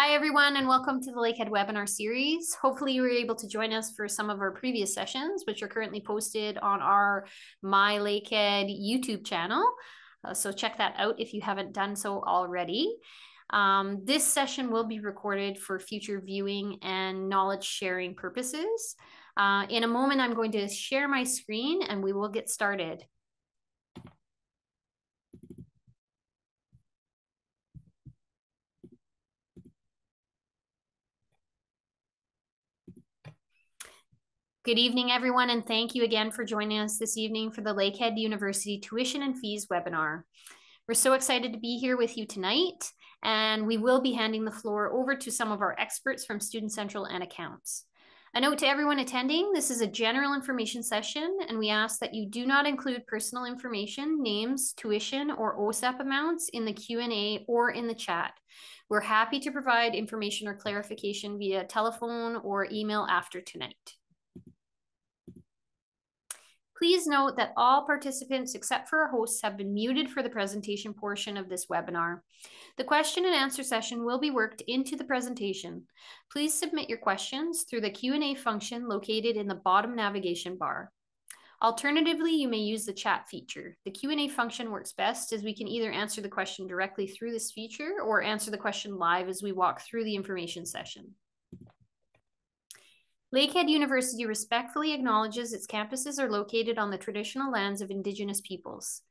Hi, everyone, and welcome to the Lakehead webinar series. Hopefully you were able to join us for some of our previous sessions, which are currently posted on our myLakehead YouTube channel. So check that out if you haven't done so already. This session will be recorded for future viewing and knowledge sharing purposes. In a moment, I'm going to share my screen and we will get started. Good evening, everyone, and thank you again for joining us this evening for the Lakehead University Tuition and Fees webinar. We're so excited to be here with you tonight, and we will be handing the floor over to some of our experts from Student Central and Accounts. A note to everyone attending, this is a general information session, and we ask that you do not include personal information, names, tuition, or OSAP amounts in the Q&A or in the chat. We're happy to provide information or clarification via telephone or email after tonight. Please note that all participants except for our hosts have been muted for the presentation portion of this webinar. The question and answer session will be worked into the presentation. Please submit your questions through the Q&A function located in the bottom navigation bar. Alternatively, you may use the chat feature. The Q&A function works best as we can either answer the question directly through this feature or answer the question live as we walk through the information session. Lakehead University respectfully acknowledges its campuses are located on the traditional lands of Indigenous peoples.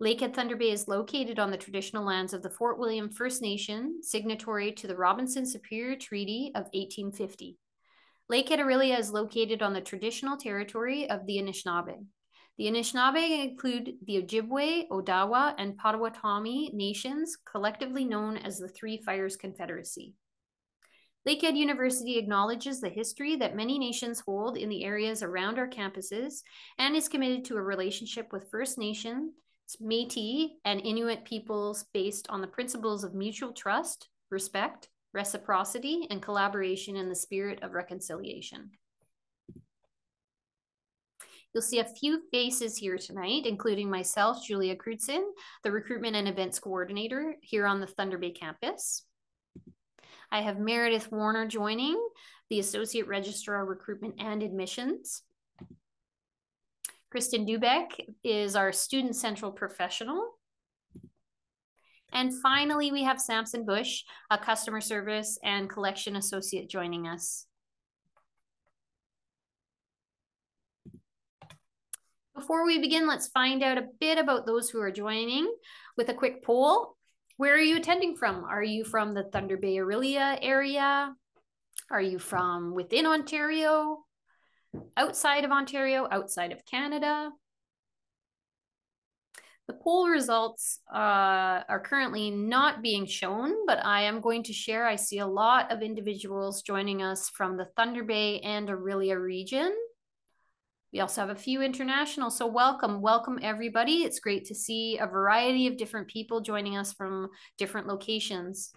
Lakehead Thunder Bay is located on the traditional lands of the Fort William First Nation, signatory to the Robinson Superior Treaty of 1850. Lakehead Aurelia is located on the traditional territory of the Anishinaabe. The Anishinaabe include the Ojibwe, Odawa, and Potawatomi nations, collectively known as the Three Fires Confederacy. Lakehead University acknowledges the history that many nations hold in the areas around our campuses and is committed to a relationship with First Nations, Métis, and Inuit peoples based on the principles of mutual trust, respect, reciprocity, and collaboration in the spirit of reconciliation. You'll see a few faces here tonight, including myself, Julia Crutzen, the Recruitment and Events Coordinator here on the Thunder Bay campus. I have Meredith Warner joining, the Associate Registrar Recruitment and Admissions. Kristen Dubeck is our Student Central Professional. And finally, we have Samson Bush, a Customer Service and Collection Associate joining us. Before we begin, let's find out a bit about those who are joining with a quick poll. Where are you attending from? Are you from the Thunder Bay Aurelia area? Are you from within Ontario? Outside of Ontario? Outside of Canada? The poll results are currently not being shown, but I am going to share. I see a lot of individuals joining us from the Thunder Bay and Aurelia region. We also have a few international, so welcome everybody. It's great to see a variety of different people joining us from different locations.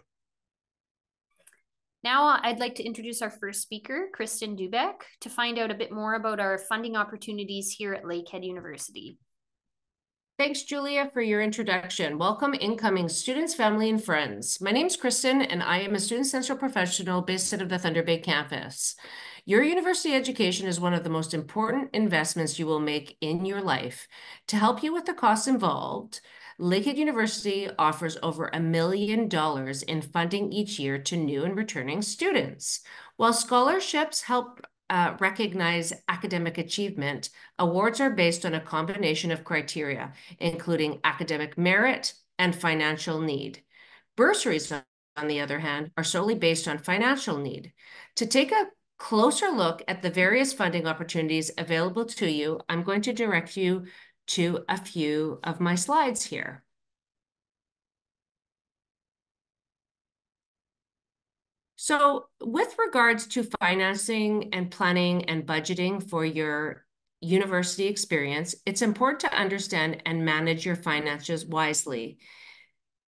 Now I'd like to introduce our first speaker, Kristen Dubeck, to find out a bit more about our funding opportunities here at Lakehead University. Thanks, Julia, for your introduction. Welcome incoming students, family, and friends. My name's Kristen, and I am a Student Central Professional based out of the Thunder Bay campus. Your university education is one of the most important investments you will make in your life. To help you with the costs involved, Lakehead University offers over $1 million in funding each year to new and returning students. While scholarships help recognize academic achievement, awards are based on a combination of criteria, including academic merit and financial need. Bursaries, on the other hand, are solely based on financial need. To take a closer look at the various funding opportunities available to you, I'm going to direct you to a few of my slides here. So with regards to financing and planning and budgeting for your university experience, it's important to understand and manage your finances wisely.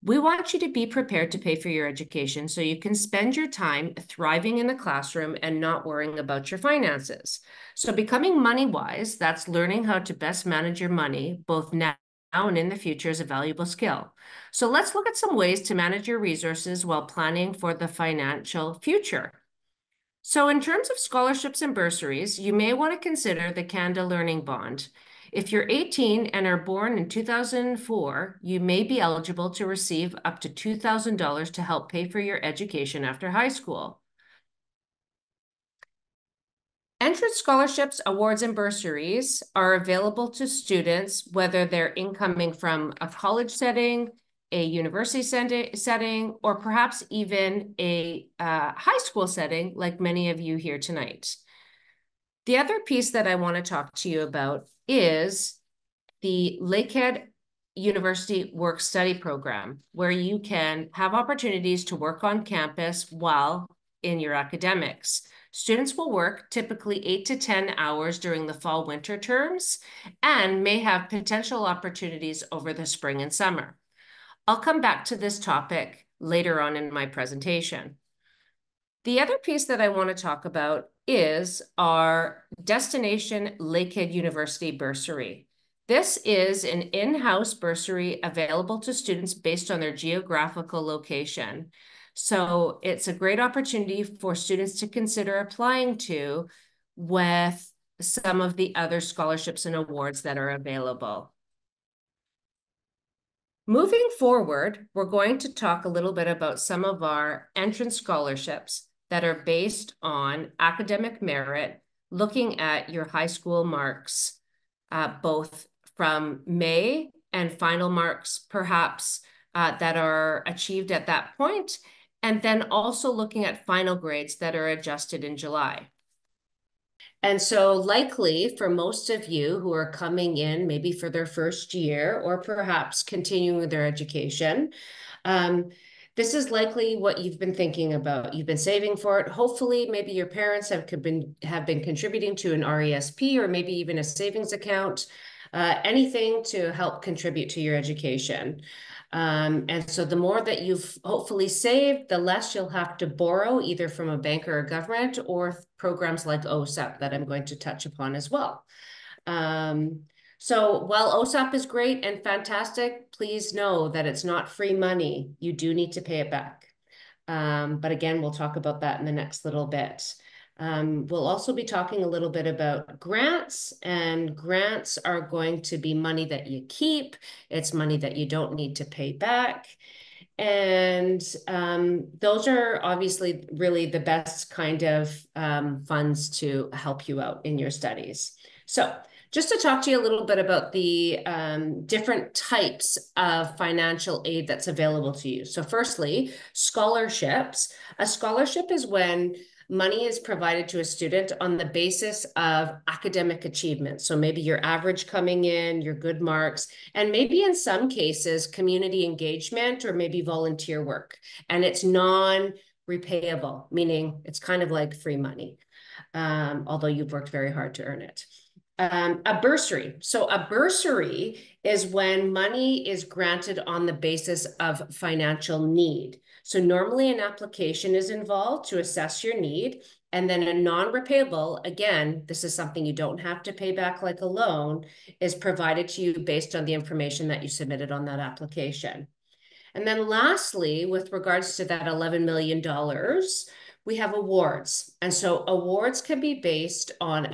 We want you to be prepared to pay for your education so you can spend your time thriving in the classroom and not worrying about your finances. So becoming money wise, that's learning how to best manage your money, both now and in the future is a valuable skill. So let's look at some ways to manage your resources while planning for the financial future. So in terms of scholarships and bursaries, you may want to consider the Canada Learning Bond. If you're 18 and are born in 2004, you may be eligible to receive up to $2,000 to help pay for your education after high school. Entrance scholarships, awards, and bursaries are available to students, whether they're incoming from a college setting, a university setting, or perhaps even a high school setting, like many of you here tonight. The other piece that I want to talk to you about is the Lakehead University Work Study Program, where you can have opportunities to work on campus while in your academics. Students will work typically 8 to 10 hours during the fall winter terms and may have potential opportunities over the spring and summer. I'll come back to this topic later on in my presentation. The other piece that I want to talk about is our Destination Lakehead University Bursary. This is an in-house bursary available to students based on their geographical location. So it's a great opportunity for students to consider applying to with some of the other scholarships and awards that are available. Moving forward, we're going to talk a little bit about some of our entrance scholarships that are based on academic merit, looking at your high school marks, both from May and final marks, perhaps, that are achieved at that point, and then also looking at final grades that are adjusted in July. And so likely for most of you who are coming in maybe for their first year or perhaps continuing their education, this is likely what you've been thinking about. You've been saving for it. Hopefully, maybe your parents have been contributing to an RESP or maybe even a savings account, anything to help contribute to your education. And so the more that you've hopefully saved, the less you'll have to borrow either from a bank or a government or programs like OSAP that I'm going to touch upon as well. So while OSAP is great and fantastic, please know that it's not free money. You do need to pay it back. But again, we'll talk about that in the next little bit. We'll also be talking a little bit about grants, and grants are going to be money that you keep. It's money that you don't need to pay back. And those are obviously really the best kind of funds to help you out in your studies. So just to talk to you a little bit about the different types of financial aid that's available to you. So firstly, scholarships. A scholarship is when money is provided to a student on the basis of academic achievement. So maybe your average coming in, your good marks, and maybe in some cases, community engagement or maybe volunteer work. And it's non-repayable, meaning it's kind of like free money, although you've worked very hard to earn it. A bursary. So a bursary is when money is granted on the basis of financial need. So normally an application is involved to assess your need, and then a non-repayable, again, this is something you don't have to pay back like a loan, is provided to you based on the information that you submitted on that application. And then lastly, with regards to that $11 million, we have awards. And so awards can be based on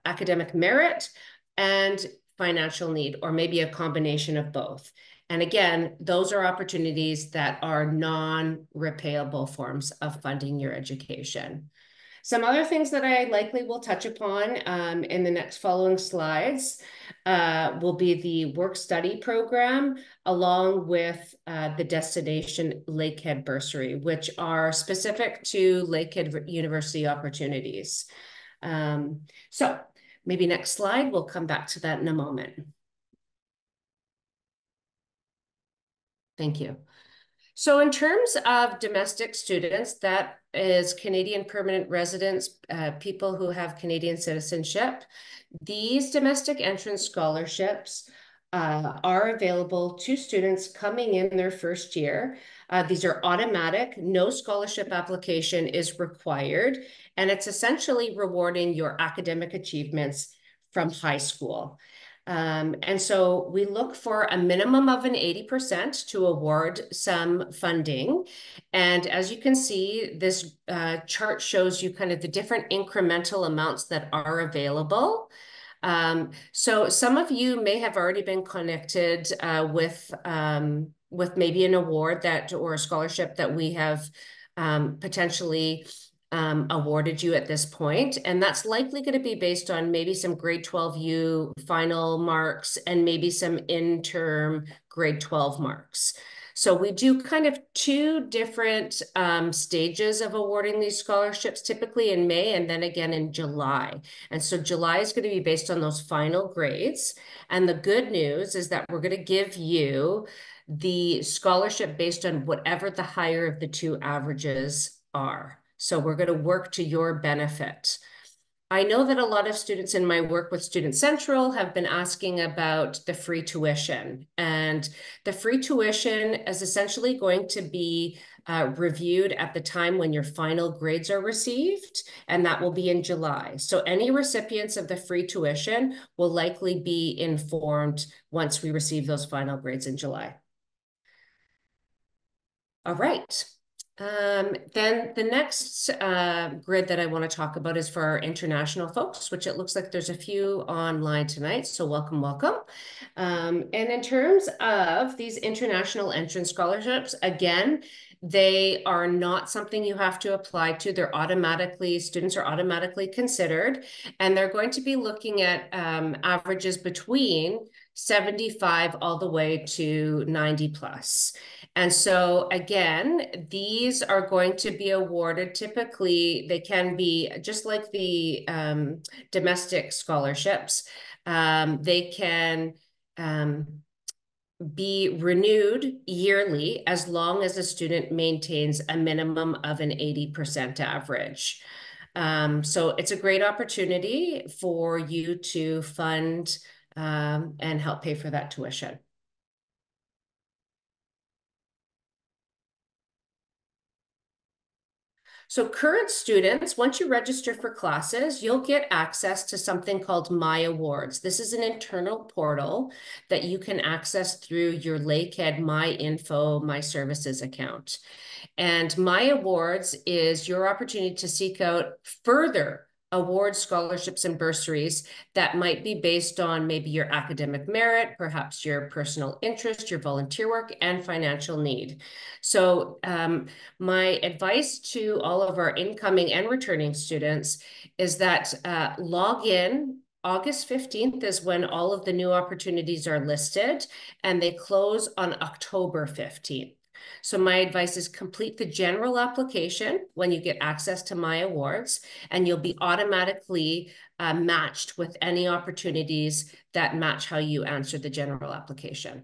academic merit and financial need, or maybe a combination of both. And again, those are opportunities that are non-repayable forms of funding your education. Some other things that I likely will touch upon in the next following slides will be the work study program, along with the Destination Lakehead Bursary, which are specific to Lakehead University opportunities. So maybe next slide, we'll come back to that in a moment. Thank you. So in terms of domestic students, that is Canadian permanent residents, people who have Canadian citizenship. These domestic entrance scholarships are available to students coming in their first year. These are automatic, no scholarship application is required, and it's essentially rewarding your academic achievements from high school. And so we look for a minimum of an 80% to award some funding. And as you can see, this chart shows you kind of the different incremental amounts that are available. So some of you may have already been connected with maybe an award that or a scholarship that we have potentially awarded you at this point. And that's likely going to be based on maybe some grade 12U final marks and maybe some interim grade 12 marks. So we do kind of two different stages of awarding these scholarships, typically in May and then again in July. And so July is going to be based on those final grades. And the good news is that we're going to give you the scholarship based on whatever the higher of the two averages are. So we're going to work to your benefit. I know that a lot of students in my work with Student Central have been asking about the free tuition. And the free tuition is essentially going to be reviewed at the time when your final grades are received, and that will be in July. So any recipients of the free tuition will likely be informed once we receive those final grades in July. All right. Then the next grid that I want to talk about is for our international folks, which it looks like there's a few online tonight. So welcome, welcome. And in terms of these international entrance scholarships, again, they are not something you have to apply to. Students are automatically considered, and they're going to be looking at averages between 75 all the way to 90 plus. And so again, these are going to be awarded. Typically, they can be just like the domestic scholarships. They can be renewed yearly as long as a student maintains a minimum of an 80% average. So it's a great opportunity for you to fund and help pay for that tuition. So current students, once you register for classes, you'll get access to something called My Awards. This is an internal portal that you can access through your Lakehead My Info, My Services account. And My Awards is your opportunity to seek out further awards, scholarships, and bursaries that might be based on maybe your academic merit, perhaps your personal interest, your volunteer work, and financial need. So my advice to all of our incoming and returning students is that log in. August 15th is when all of the new opportunities are listed, and they close on October 15th. So my advice is complete the general application when you get access to My Awards, and you'll be automatically matched with any opportunities that match how you answer the general application.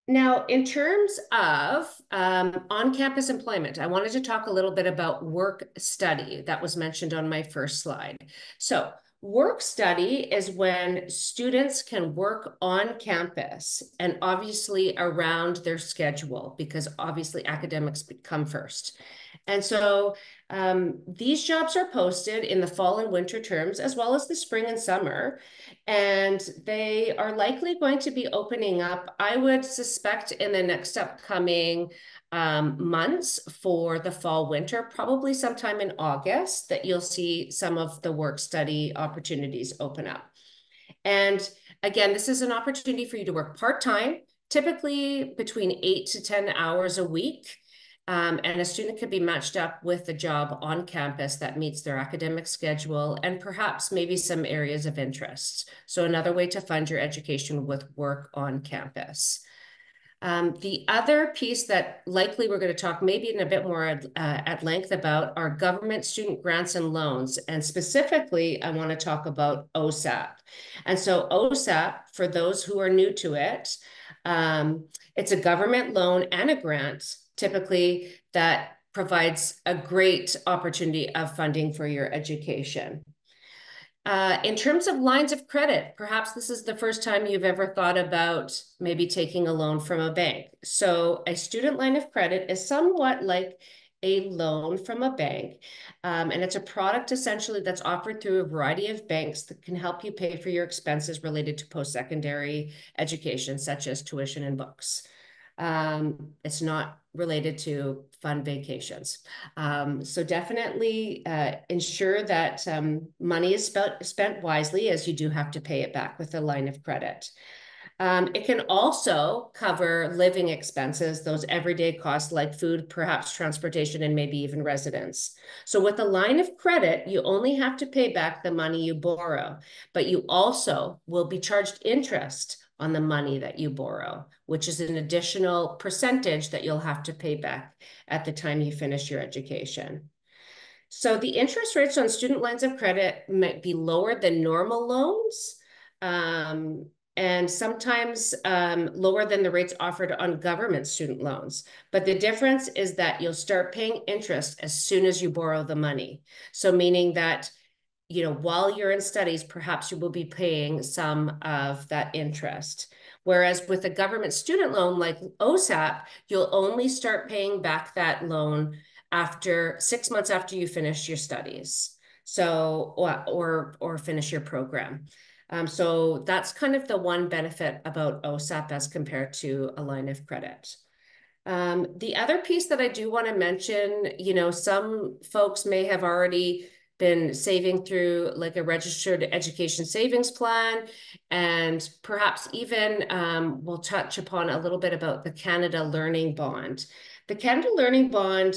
Now, in terms of on-campus employment, I wanted to talk a little bit about work study that was mentioned on my first slide. So work study is when students can work on campus and obviously around their schedule, because obviously academics come first. And so these jobs are posted in the fall and winter terms, as well as the spring and summer. And they are likely going to be opening up, I would suspect, in the next upcoming months for the fall winter, probably sometime in August, that you'll see some of the work study opportunities open up. And again, this is an opportunity for you to work part-time, typically between 8 to 10 hours a week. And a student could be matched up with a job on campus that meets their academic schedule and perhaps maybe some areas of interest. So another way to fund your education with work on campus. The other piece that likely we're going to talk maybe in a bit more at length about are government student grants and loans. And specifically, I want to talk about OSAP. And so OSAP, for those who are new to it, it's a government loan and a grant, typically, that provides a great opportunity of funding for your education. In terms of lines of credit, perhaps this is the first time you've ever thought about maybe taking a loan from a bank. So a student line of credit is somewhat like a loan from a bank. And it's a product essentially that's offered through a variety of banks that can help you pay for your expenses related to post-secondary education, such as tuition and books. It's not related to fun vacations. So definitely ensure that money is spent wisely, as you do have to pay it back with a line of credit. It can also cover living expenses, those everyday costs like food, perhaps transportation, and maybe even residence. So with a line of credit, you only have to pay back the money you borrow, but you also will be charged interest on the money that you borrow, which is an additional percentage that you'll have to pay back at the time you finish your education. So the interest rates on student lines of credit might be lower than normal loans, um, and sometimes lower than the rates offered on government student loans. But the difference is that you'll start paying interest as soon as you borrow the money. So meaning that, you know, while you're in studies, perhaps you will be paying some of that interest. Whereas with a government student loan like OSAP, you'll only start paying back that loan after 6 months after you finish your studies. So, or finish your program. So that's kind of the one benefit about OSAP as compared to a line of credit. The other piece that I do want to mention, you know, some folks may have already been saving through like a registered education savings plan, and perhaps even we'll touch upon a little bit about the Canada Learning Bond. The Canada Learning Bond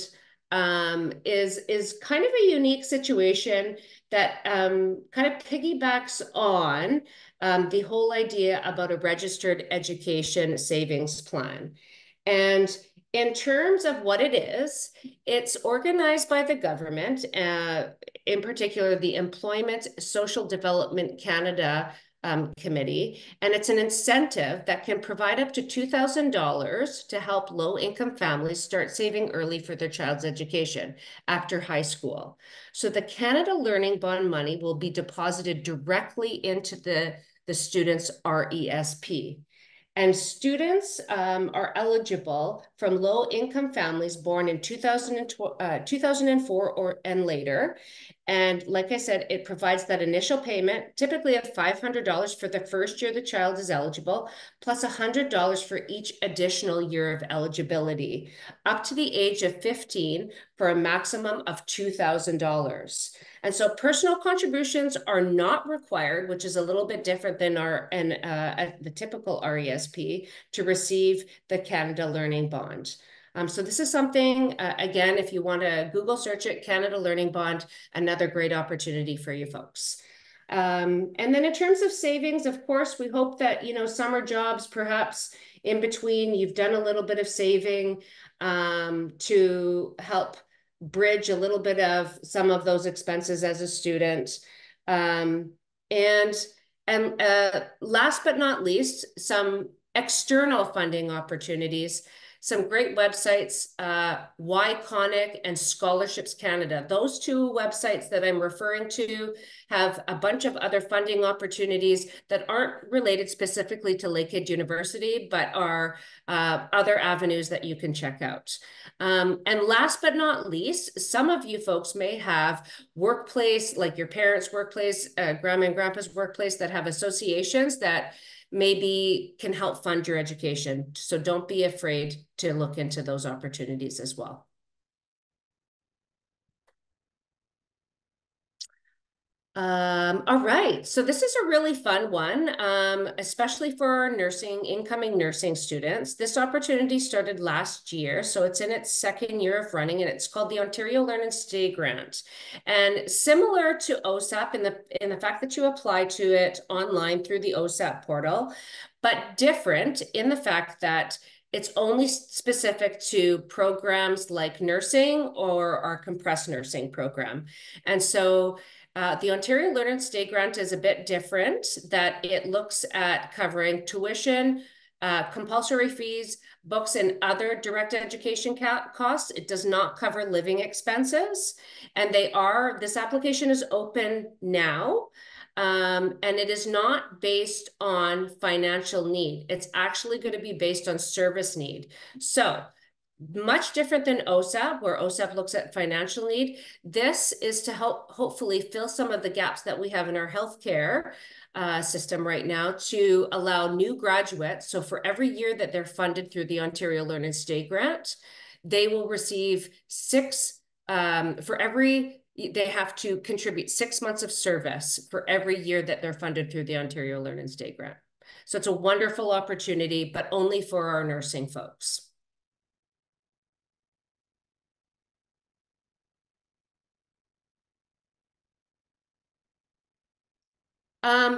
is kind of a unique situation that kind of piggybacks on the whole idea about a registered education savings plan. And in terms of what it is, it's organized by the government, in particular, the Employment Social Development Canada committee, and it's an incentive that can provide up to $2,000 to help low-income families start saving early for their child's education after high school. So the Canada Learning Bond money will be deposited directly into the student's RESP. And students are eligible from low-income families born in 2004 or and later. And like I said, it provides that initial payment, typically of $500 for the first year the child is eligible, plus $100 for each additional year of eligibility, up to the age of 15 for a maximum of $2,000. And so personal contributions are not required, which is a little bit different than the typical RESP, to receive the Canada Learning Bond. So this is something, again, if you want to Google search it, Canada Learning Bond, another great opportunity for you folks. And then in terms of savings, of course, we hope that, you know, summer jobs, perhaps in between, you've done a little bit of saving to help bridge a little bit of some of those expenses as a student. And last but not least, some external funding opportunities. Some great websites, YConic and Scholarships Canada. Those two websites that I'm referring to have a bunch of other funding opportunities that aren't related specifically to Lakehead University, but are other avenues that you can check out. And last but not least, some of you folks may have workplace, like your parents' workplace, grandma and grandpa's workplace, that have associations that maybe can help fund your education. So don't be afraid to look into those opportunities as well. All right, so this is a really fun one, especially for our incoming nursing students. This opportunity started last year, so it's in its second year of running, and it's called the Ontario Learn and Stay Grant. And similar to OSAP in the fact that you apply to it online through the OSAP portal, but different in the fact that it's only specific to programs like nursing or our compressed nursing program. And so the Ontario Learn and Stay Grant is a bit different, that it looks at covering tuition, compulsory fees, books, and other direct education costs. It does not cover living expenses. And this application is open now. And it is not based on financial need. It's actually going to be based on service need. So much different than OSAP, where OSAP looks at financial need. This is to help hopefully fill some of the gaps that we have in our healthcare system right now to allow new graduates. So for every year that they're funded through the Ontario Learn and Stay grant, they will receive they have to contribute 6 months of service for every year that they're funded through the Ontario Learn and Stay grant. So it's a wonderful opportunity, but only for our nursing folks.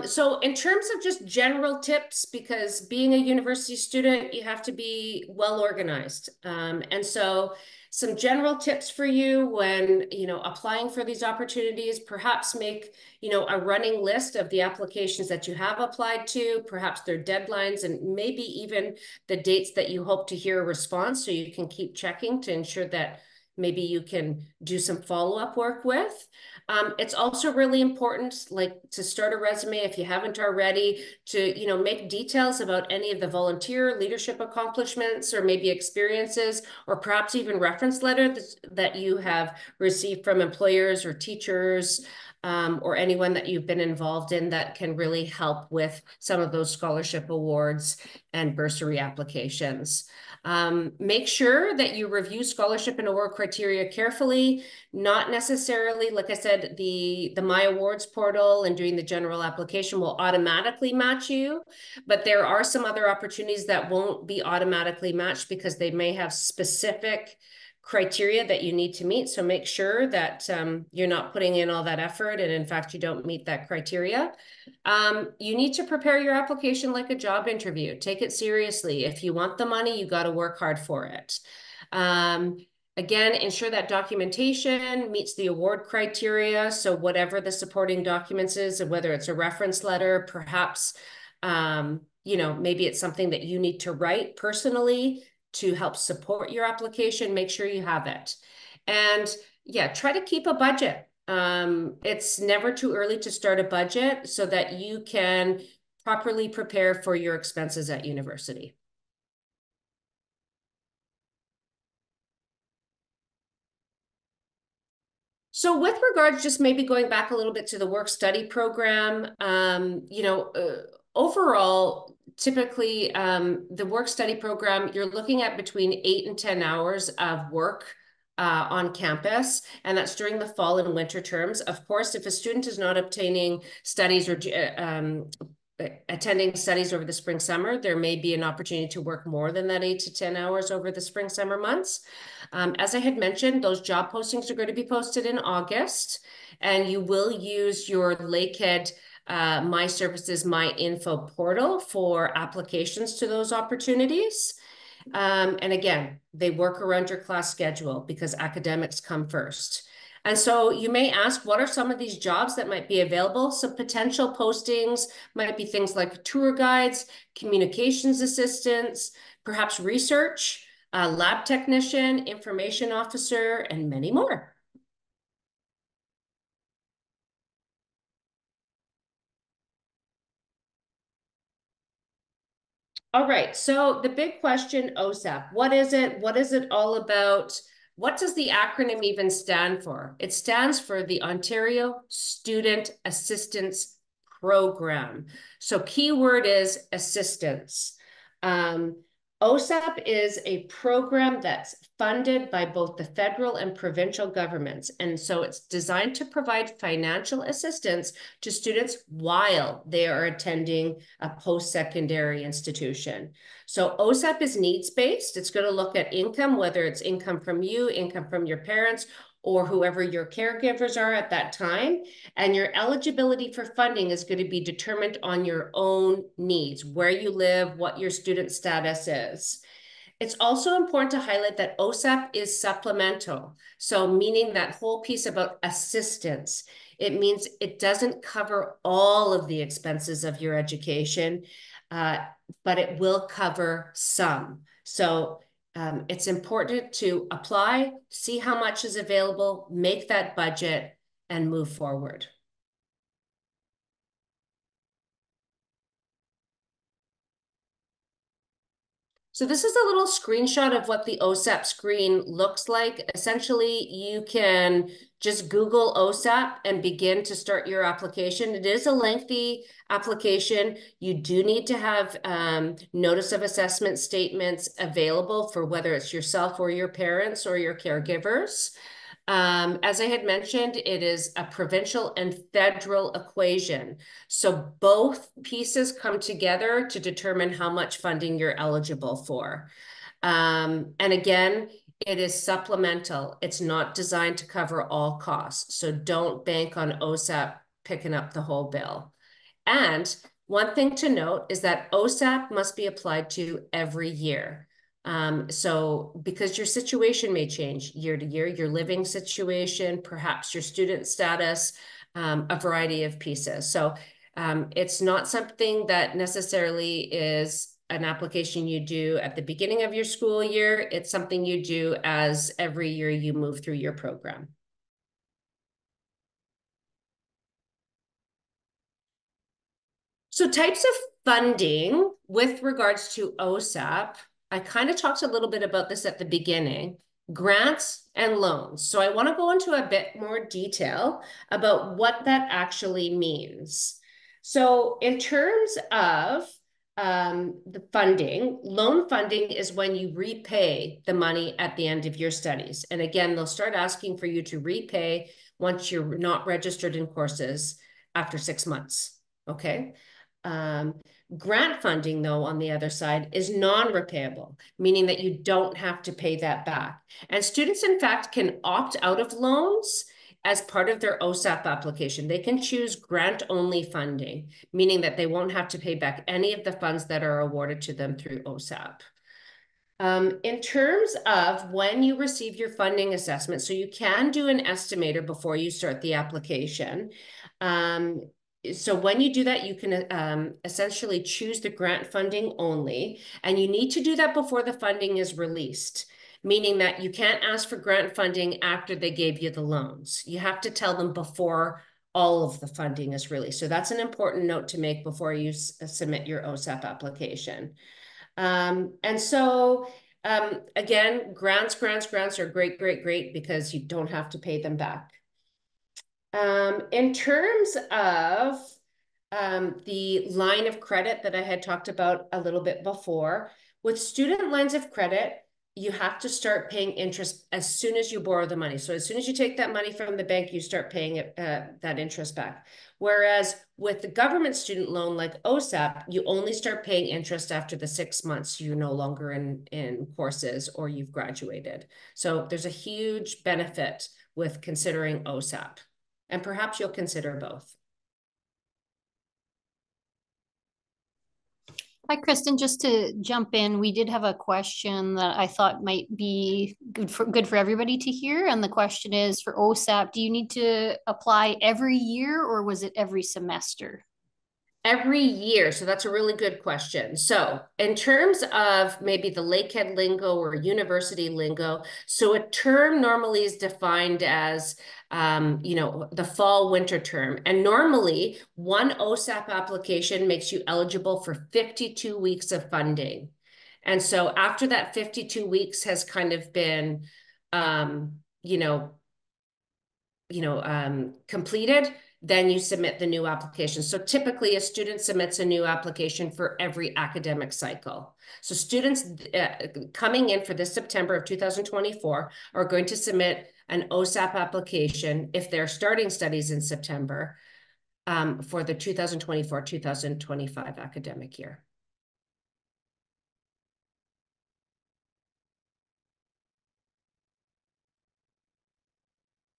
So in terms of just general tips, because being a university student, you have to be well organized. And so some general tips for you when, applying for these opportunities, perhaps make, a running list of the applications that you have applied to, perhaps their deadlines, and maybe even the dates that you hope to hear a response so you can keep checking to ensure that maybe you can do some follow-up work with. It's also really important, like to start a resume if you haven't already, to make details about any of the volunteer leadership accomplishments or maybe experiences, or perhaps even reference letters that you have received from employers or teachers, or anyone that you've been involved in that can really help with some of those scholarship awards and bursary applications. Make sure that you review scholarship and award criteria carefully. Not necessarily, like I said, the My Awards portal and doing the general application will automatically match you, but there are some other opportunities that won't be automatically matched because they may have specific criteria that you need to meet. So make sure that you're not putting in all that effort and in fact you don't meet that criteria. You need to prepare your application like a job interview. Take it seriously. If you want the money, you got to work hard for it. Again, ensure that documentation meets the award criteria. So whatever the supporting documents is, whether it's a reference letter, perhaps, maybe it's something that you need to write personally to help support your application, make sure you have it. And yeah, try to keep a budget. It's never too early to start a budget so that you can properly prepare for your expenses at university. So with regards, just maybe going back a little bit to the work-study program, overall, typically the work-study program, you're looking at between 8 and 10 hours of work on campus, and that's during the fall and winter terms. Of course, if a student is not obtaining studies or attending studies over the spring summer, there may be an opportunity to work more than that 8 to 10 hours over the spring summer months. As I had mentioned, those job postings are going to be posted in August, and you will use your Lakehead My Services, My Info portal for applications to those opportunities. And again, they work around your class schedule because academics come first. And so you may ask, what are some of these jobs that might be available? Some potential postings might be things like tour guides, communications assistants, perhaps research, lab technician, information officer, and many more. All right, so the big question, OSAP, what is it? What is it all about? What does the acronym even stand for? It stands for the Ontario Student Assistance Program. So keyword is assistance. OSAP is a program that's funded by both the federal and provincial governments. And so it's designed to provide financial assistance to students while they are attending a post-secondary institution. So OSAP is needs-based. It's going to look at income, whether it's income from you, income from your parents, or whoever your caregivers are at that time. And your eligibility for funding is going to be determined on your own needs, where you live, what your student status is. It's also important to highlight that OSAP is supplemental. So meaning that whole piece about assistance, it means it doesn't cover all of the expenses of your education, but it will cover some. So it's important to apply, see how much is available, make that budget, and move forward. So this is a little screenshot of what the OSAP screen looks like. Essentially, you can just Google OSAP and begin to start your application. It is a lengthy application. You do need to have notice of assessment statements available for whether it's yourself or your parents or your caregivers. As I had mentioned, it is a provincial and federal equation. So both pieces come together to determine how much funding you're eligible for. And again, it is supplemental. It's not designed to cover all costs. So don't bank on OSAP picking up the whole bill. And one thing to note is that OSAP must be applied to every year. So because your situation may change year to year, your living situation, perhaps your student status, a variety of pieces. So it's not something that necessarily is an application you do at the beginning of your school year. It's something you do as every year you move through your program. So types of funding with regards to OSAP, I kind of talked a little bit about this at the beginning, grants and loans. So I want to go into a bit more detail about what that actually means. So in terms of the funding, loan funding is when you repay the money at the end of your studies. And again, they'll start asking for you to repay once you're not registered in courses after 6 months, okay? Um, Grant funding, though, on the other side, is non-repayable, meaning that you don't have to pay that back. And students, in fact, can opt out of loans as part of their OSAP application. They can choose grant-only funding, meaning that they won't have to pay back any of the funds that are awarded to them through OSAP. In terms of when you receive your funding assessment, so you can do an estimator before you start the application. So when you do that, you can essentially choose the grant funding only, and you need to do that before the funding is released, meaning that you can't ask for grant funding after they gave you the loans. You have to tell them before all of the funding is released. So that's an important note to make before you submit your OSAP application. And so, again, grants are great, great, great because you don't have to pay them back. In terms of the line of credit that I had talked about a little bit before, with student lines of credit, you have to start paying interest as soon as you borrow the money. So as soon as you take that money from the bank, you start paying it, that interest back. Whereas with the government student loan like OSAP, you only start paying interest after the 6 months you're no longer in courses or you've graduated. So there's a huge benefit with considering OSAP. And perhaps you'll consider both. Hi, Kristen. Just to jump in, we did have a question that I thought might be good for everybody to hear. And the question is for OSAP, do you need to apply every year or was it every semester? Every year. So that's a really good question. So in terms of maybe the Lakehead lingo or university lingo, so a term normally is defined as, the fall winter term. And normally one OSAP application makes you eligible for 52 weeks of funding. And so after that 52 weeks has kind of been, completed, then you submit the new application. So typically a student submits a new application for every academic cycle. So students coming in for this September of 2024 are going to submit an OSAP application if they're starting studies in September for the 2024-2025 academic year.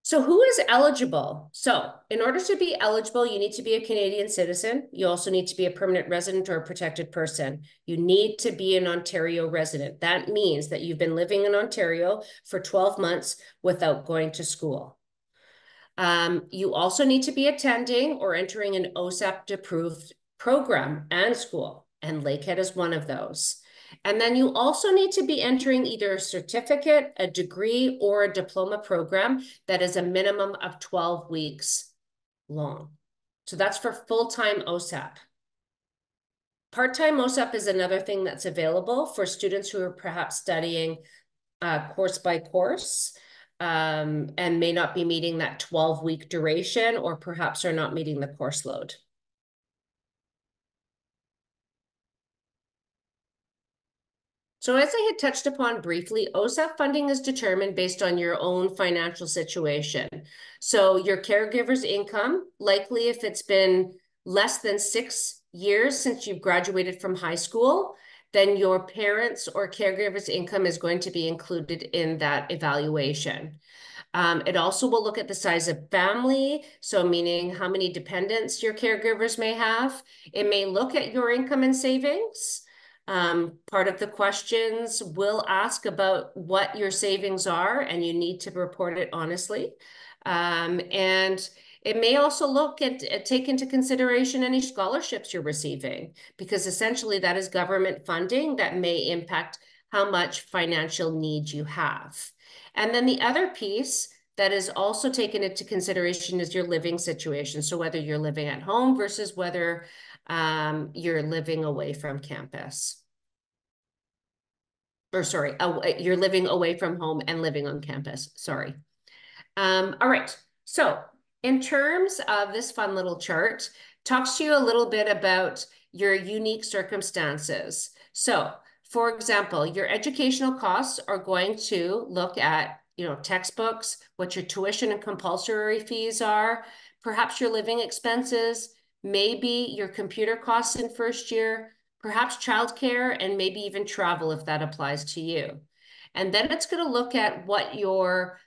So who is eligible? So in order to be eligible, you need to be a Canadian citizen. You also need to be a permanent resident or a protected person. You need to be an Ontario resident. That means that you've been living in Ontario for 12 months without going to school. You also need to be attending or entering an OSAP-approved program and school, and Lakehead is one of those. And then you also need to be entering either a certificate, a degree, or a diploma program that is a minimum of 12 weeks long. So that's for full-time OSAP. Part-time OSAP is another thing that's available for students who are perhaps studying course by course and may not be meeting that 12-week duration, or perhaps are not meeting the course load. So as I had touched upon briefly, OSAP funding is determined based on your own financial situation. So your caregiver's income, likely if it's been less than 6 years since you've graduated from high school, then your parents' or caregiver's income is going to be included in that evaluation. It also will look at the size of family, so meaning how many dependents your caregivers may have. It may look at your income and savings. Part of the questions will ask about what your savings are, and you need to report it honestly. And it may also look at take into consideration any scholarships you're receiving, because essentially that is government funding that may impact how much financial need you have. And then the other piece that is also taken into consideration is your living situation. So whether you're living at home versus whether you're living away from campus. Or sorry, you're living away from home and living on campus. Sorry. All right. So in terms of this fun little chart, talks to you a little bit about your unique circumstances. So for example, your educational costs are going to look at, textbooks, what your tuition and compulsory fees are, perhaps your living expenses, maybe your computer costs in first year, perhaps childcare, and maybe even travel if that applies to you. And then it's going to look at what your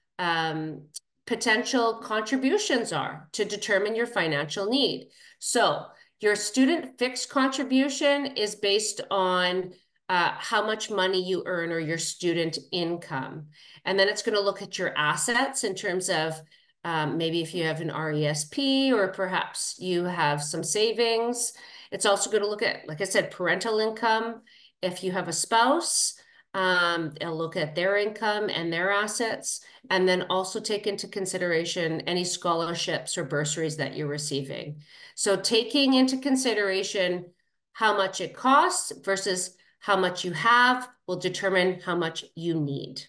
potential contributions are to determine your financial need. So your student fixed contribution is based on how much money you earn or your student income. And then it's going to look at your assets in terms of maybe if you have an RESP or perhaps you have some savings. It's also going to look at, like I said, parental income. If you have a spouse, it'll look at their income and their assets, and then also take into consideration any scholarships or bursaries that you're receiving. So taking into consideration how much it costs versus how much you have will determine how much you need.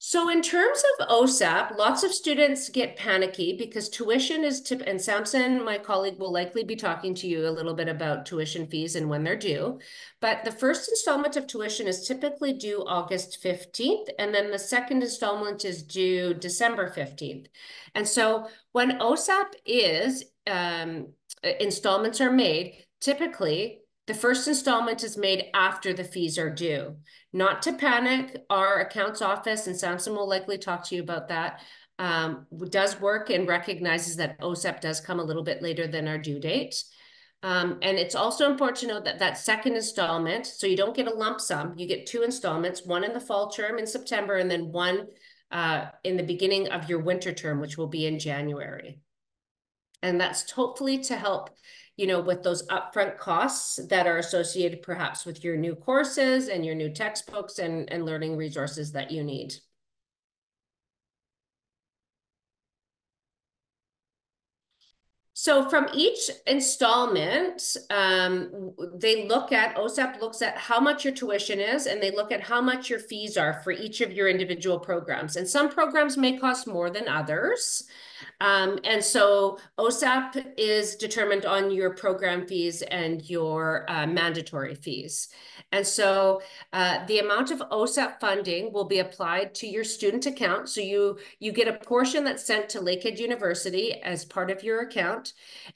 So in terms of OSAP, lots of students get panicky because tuition is and Samson, my colleague, will likely be talking to you a little bit about tuition fees and when they're due. But the first installment of tuition is typically due August 15th, and then the second installment is due December 15th. And so when OSAP is, installments are made, typically the first installment is made after the fees are due. Not to panic, our accounts office, and Samson will likely talk to you about that, does work and recognizes that OSAP does come a little bit later than our due date. And it's also important to note that that second installment, so you don't get a lump sum, you get 2 installments, one in the fall term in September, and then one in the beginning of your winter term, which will be in January. And that's hopefully to help, with those upfront costs that are associated perhaps with your new courses and your new textbooks and learning resources that you need. So from each installment, OSAP looks at how much your tuition is, and they look at how much your fees are for each of your individual programs. And some programs may cost more than others. And so OSAP is determined on your program fees and your mandatory fees. And so the amount of OSAP funding will be applied to your student account. So you get a portion that's sent to Lakehead University as part of your account.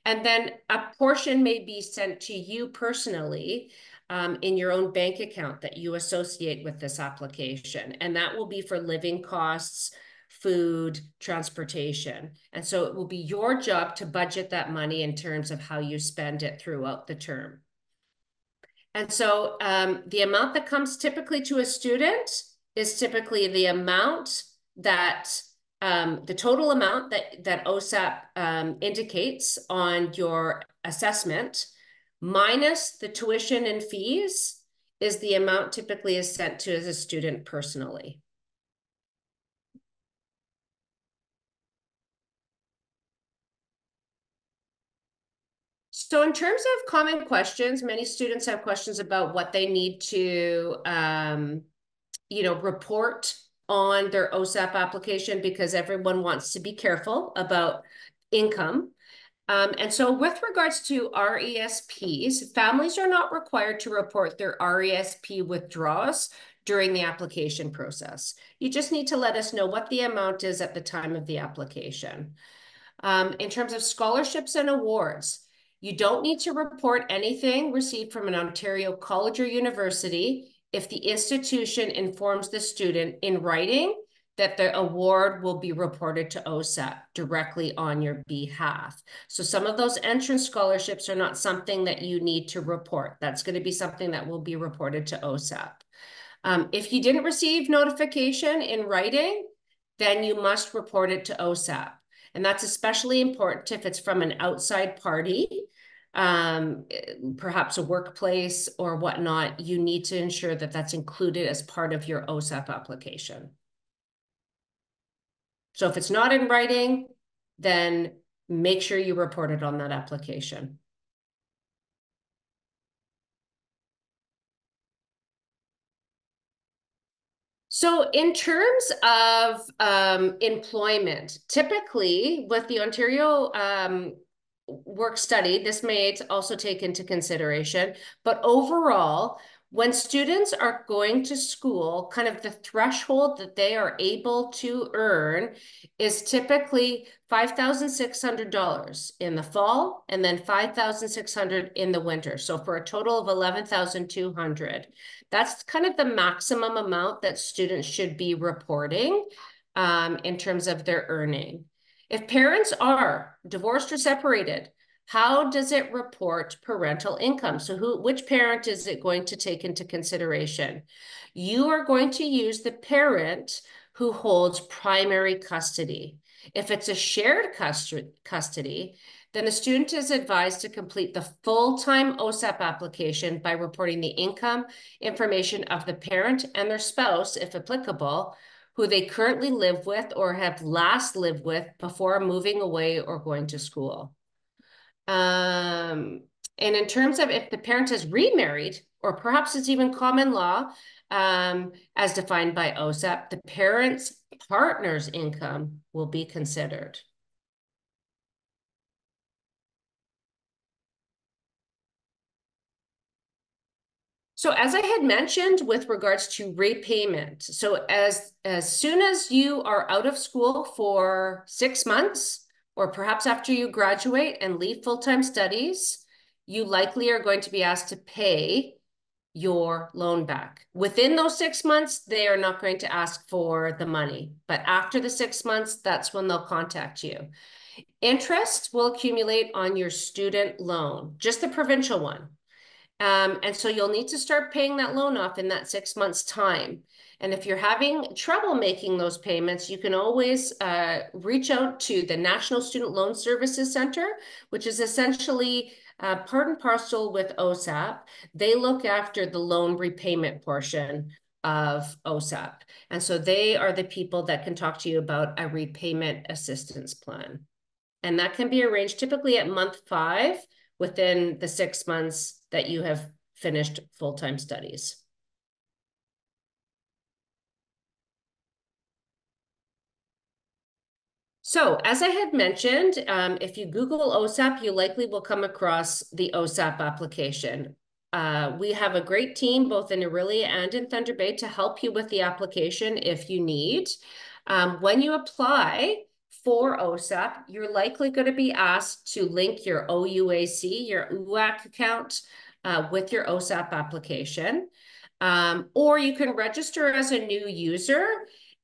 And then a portion may be sent to you personally in your own bank account that you associate with this application. And that will be for living costs, food, transportation. And so it will be your job to budget that money in terms of how you spend it throughout the term. And so the amount that comes typically to a student is typically the amount that the total amount that OSAP indicates on your assessment minus the tuition and fees is the amount typically is sent to as a student personally. So in terms of common questions, many students have questions about what they need to, report on their OSAP application because everyone wants to be careful about income. And so with regards to RESPs, families are not required to report their RESP withdrawals during the application process. You just need to let us know what the amount is at the time of the application. In terms of scholarships and awards, you don't need to report anything received from an Ontario college or university if the institution informs the student in writing that the award will be reported to OSAP directly on your behalf. So some of those entrance scholarships are not something that you need to report. That's going to be something that will be reported to OSAP. If you didn't receive notification in writing, then you must report it to OSAP. And that's especially important if it's from an outside party, perhaps a workplace or whatnot. You need to ensure that that's included as part of your OSAP application. So if it's not in writing, then make sure you report it on that application. So in terms of employment, typically with the Ontario work study, this may also take into consideration, but overall, when students are going to school, kind of the threshold that they are able to earn is typically $5,600 in the fall and then $5,600 in the winter. So for a total of $11,200. That's kind of the maximum amount that students should be reporting in terms of their earning. If parents are divorced or separated, how does it report parental income? So which parent is it going to take into consideration? You are going to use the parent who holds primary custody. If it's a shared custody, then the student is advised to complete the full-time OSAP application by reporting the income information of the parent and their spouse, if applicable, who they currently live with or have last lived with before moving away or going to school. And in terms of if the parent is remarried, or perhaps it's even common law, as defined by OSAP, the parent's partner's income will be considered. So as I had mentioned with regards to repayment, so as soon as you are out of school for 6 months, or perhaps after you graduate and leave full-time studies, you likely are going to be asked to pay your loan back. Within those 6 months, they are not going to ask for the money, but after the 6 months, that's when they'll contact you. Interest will accumulate on your student loan, just the provincial one. And so you'll need to start paying that loan off in that 6 months' time. And if you're having trouble making those payments, you can always reach out to the National Student Loan Services Center, which is essentially part and parcel with OSAP. They look after the loan repayment portion of OSAP. And so they are the people that can talk to you about a repayment assistance plan. And that can be arranged typically at month 5 within the 6 months that you have finished full-time studies. So as I had mentioned, if you Google OSAP, you likely will come across the OSAP application. We have a great team both in Orillia and in Thunder Bay to help you with the application if you need. When you apply for OSAP, you're likely going to be asked to link your OUAC, your UAC account, with your OSAP application. Or you can register as a new user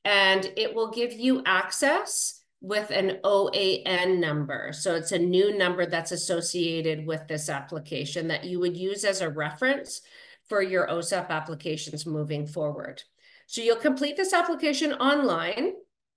and it will give you access with an OAN number. So it's a new number that's associated with this application that you would use as a reference for your OSAP applications moving forward. So you'll complete this application online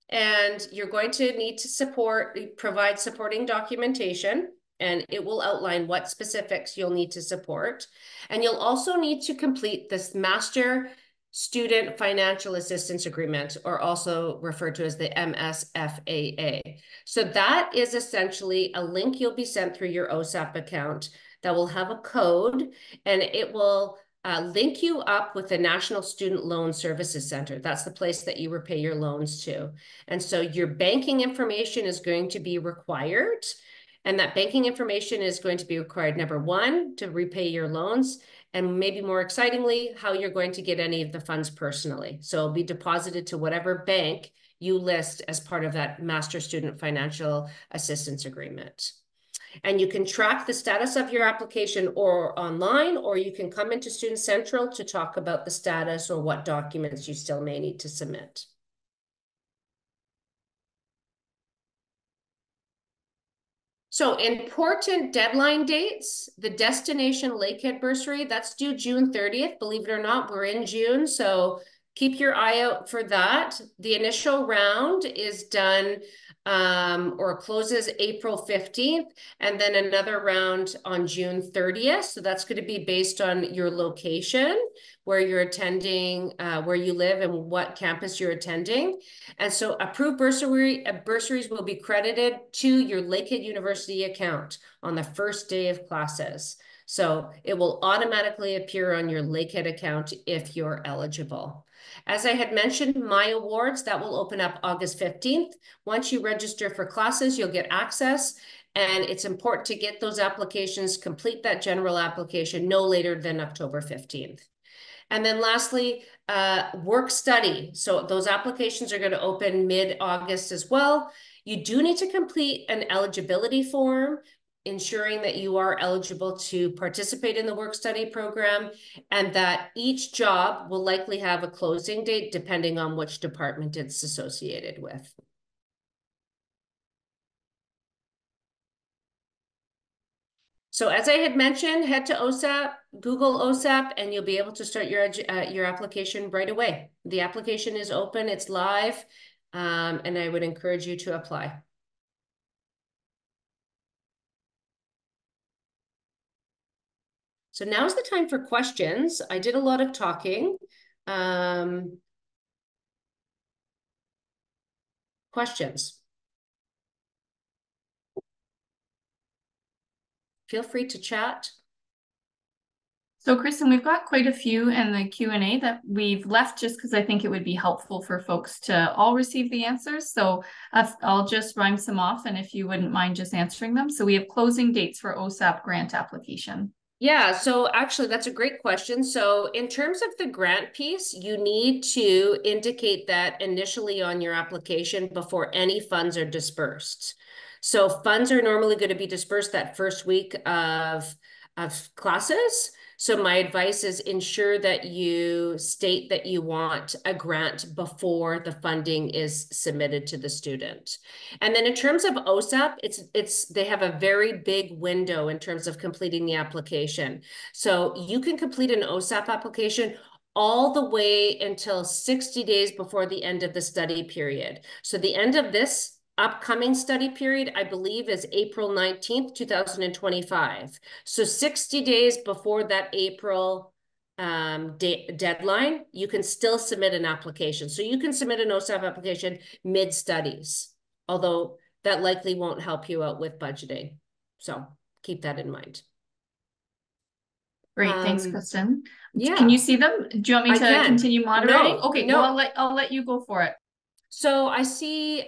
and you're going to need to provide supporting documentation, and it will outline what specifics you'll need to support. And you'll also need to complete this master Student Financial Assistance Agreement, or also referred to as the MSFAA. So that is essentially a link you'll be sent through your OSAP account that will have a code, and it will link you up with the National Student Loan Services Center. That's the place that you repay your loans to. And so your banking information is going to be required. And that banking information is going to be required, number one, to repay your loans, and maybe more excitingly, how you're going to get any of the funds personally. So it'll be deposited to whatever bank you list as part of that Master Student Financial Assistance Agreement. And you can track the status of your application or online, or you can come into Student Central to talk about the status or what documents you still may need to submit. So important deadline dates, the Destination Lakehead bursary, that's due June 30th. Believe it or not, we're in June, so keep your eye out for that. The initial round is done or closes April 15th, and then another round on June 30th. So that's going to be based on your location, where you're attending, where you live and what campus you're attending. And so approved bursaries will be credited to your Lakehead University account on the first day of classes. So it will automatically appear on your Lakehead account if you're eligible. As I had mentioned, My Awards, that will open up August 15th. Once you register for classes, you'll get access. And it's important to get those applications, complete that general application no later than October 15th. And then lastly, work study. So those applications are going to open mid-August as well. You do need to complete an eligibility form, ensuring that you are eligible to participate in the work study program, and that each job will likely have a closing date depending on which department it's associated with. So as I had mentioned, head to OSAP, Google OSAP, and you'll be able to start your application right away. The application is open, it's live, and I would encourage you to apply. So now's the time for questions. I did a lot of talking. Questions? Feel free to chat. So Kristen, we've got quite a few in the Q&A that we've left just because I think it would be helpful for folks to all receive the answers. So I'll just rhyme some off, and if you wouldn't mind just answering them. So we have closing dates for OSAP grant application. Yeah, so actually that's a great question. So in terms of the grant piece, you need to indicate that initially on your application before any funds are dispersed. So funds are normally going to be dispersed that first week of classes. So my advice is ensure that you state that you want a grant before the funding is submitted to the student. And then in terms of OSAP, they have a very big window in terms of completing the application. So you can complete an OSAP application all the way until 60 days before the end of the study period. So the end of this upcoming study period, I believe, is April 19th, 2025. So 60 days before that April deadline, you can still submit an application. So you can submit an OSAP application mid-studies, although that likely won't help you out with budgeting. So keep that in mind. Great, thanks, Kristen. Yeah. Can you see them? Do you want me to continue moderating? No, okay, no. Well, I'll let you go for it. So I see,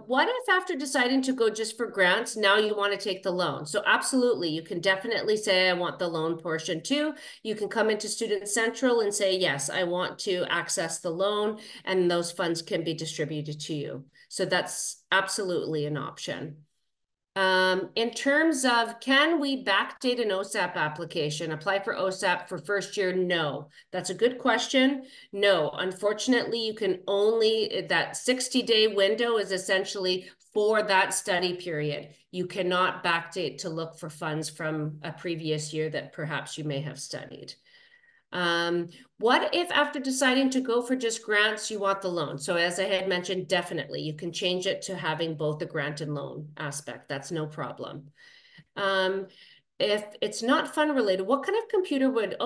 what if after deciding to go just for grants, now you want to take the loan? So absolutely, you can definitely say, I want the loan portion too. You can come into Student Central and say, yes, I want to access the loan, and those funds can be distributed to you. So that's absolutely an option. In terms of, can we backdate an OSAP application, apply for OSAP for first year? No, that's a good question. No, unfortunately, you can only, that 60-day window is essentially for that study period. You cannot backdate to look for funds from a previous year that perhaps you may have studied. What if after deciding to go for just grants, you want the loan? So as I had mentioned, definitely you can change it to having both the grant and loan aspect. That's no problem. If it's not fun related, what kind of computer would,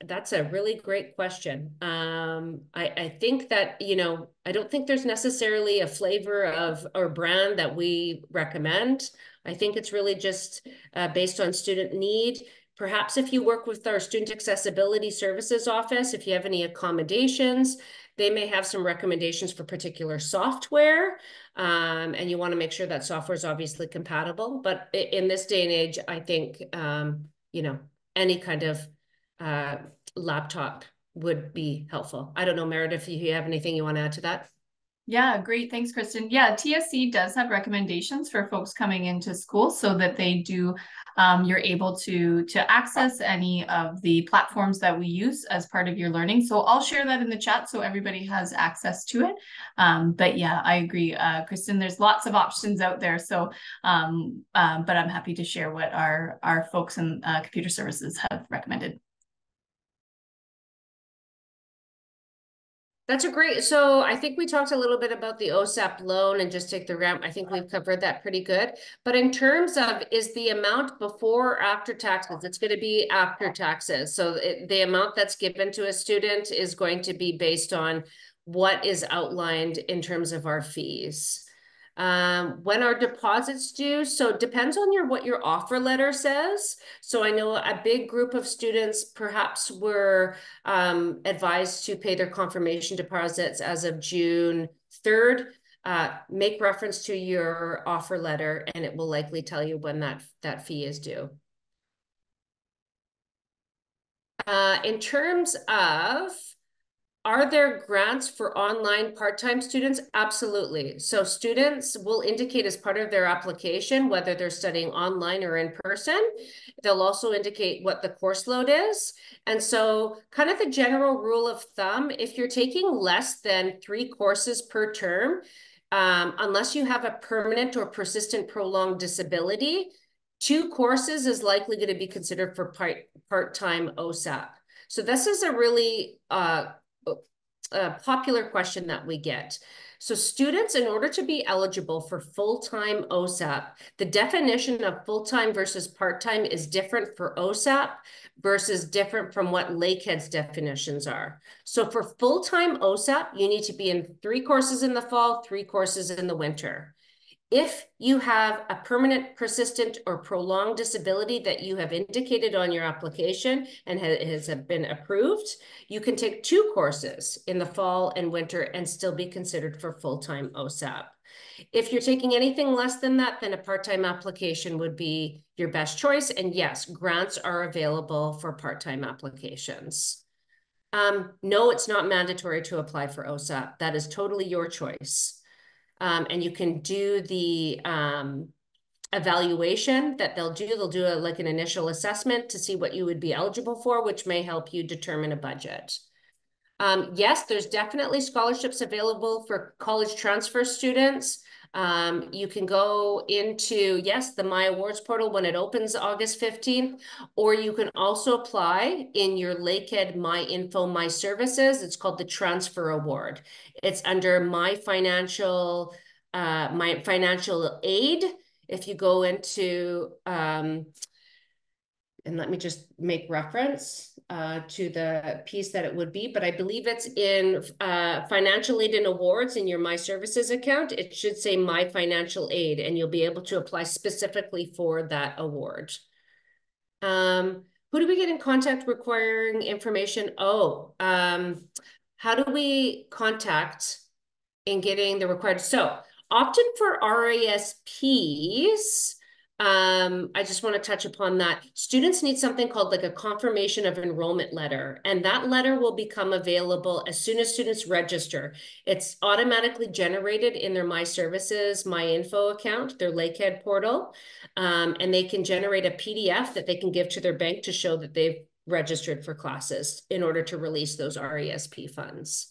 That's a really great question. I think that, I don't think there's necessarily a flavor of or brand that we recommend. I think it's really just based on student need. Perhaps if you work with our Student Accessibility Services Office, if you have any accommodations, they may have some recommendations for particular software, and you want to make sure that software is obviously compatible. But in this day and age, I think, any kind of uh, laptop would be helpful. I don't know, Meredith, if you have anything you want to add to that. Yeah, great. Thanks, Kristen. Yeah, TSC does have recommendations for folks coming into school so that they do, you're able to access any of the platforms that we use as part of your learning. So I'll share that in the chat so everybody has access to it. But yeah, I agree, Kristen, there's lots of options out there. So, but I'm happy to share what our folks in computer services have recommended. That's a great, so I think we talked a little bit about the OSAP loan and just take the ramp. I think we've covered that pretty good. But in terms of, is the amount before or after taxes? It's going to be after taxes. So the amount that's given to a student is going to be based on what is outlined in terms of our fees. When our deposits due, so it depends on what your offer letter says. So I know a big group of students perhaps were advised to pay their confirmation deposits as of June 3rd. Make reference to your offer letter and it will likely tell you when that fee is due. In terms of, are there grants for online part-time students? Absolutely. So students will indicate as part of their application whether they're studying online or in person. They'll also indicate what the course load is. And so kind of the general rule of thumb, if you're taking less than 3 courses per term, unless you have a permanent or persistent prolonged disability, 2 courses is likely going to be considered for part-time OSAP. So this is a really popular question that we get. So students, in order to be eligible for full-time OSAP, the definition of full-time versus part-time is different for OSAP versus different from what Lakehead's definitions are. So for full-time OSAP, you need to be in 3 courses in the fall, 3 courses in the winter. If you have a permanent, persistent, or prolonged disability that you have indicated on your application and has been approved, you can take 2 courses in the fall and winter and still be considered for full-time OSAP. If you're taking anything less than that, then a part-time application would be your best choice. And yes, grants are available for part-time applications. No, it's not mandatory to apply for OSAP. That is totally your choice. And you can do the evaluation that they'll do. They'll do like an initial assessment to see what you would be eligible for, which may help you determine a budget. Yes, there's definitely scholarships available for college transfer students. You can go into, yes, the My Awards portal when it opens August 15th, or you can also apply in your Lakehead My Info, My Services. It's called the Transfer Award. It's under My Financial Aid. If you go into, and let me just make reference to the piece that it would be, but I believe it's in financial aid and awards in your My Services account. It should say My Financial Aid, and you'll be able to apply specifically for that award. Who do we get in contact requiring information? How do we contact in getting the required? So often for RASPs, I just want to touch upon that. Students need something called like a confirmation of enrollment letter, and that letter will become available as soon as students register. It's automatically generated in their My Services, My Info account, their Lakehead portal, and they can generate a PDF that they can give to their bank to show that they've registered for classes in order to release those RASP funds.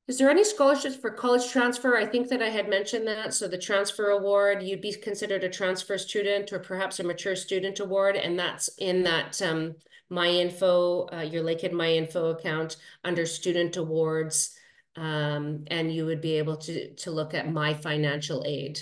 Is there any scholarships for college transfer? I think that I had mentioned that. So the transfer award, you'd be considered a transfer student or perhaps a mature student award. And that's in that My Info, your Lakehead My Info account under student awards. And you would be able to look at My Financial Aid.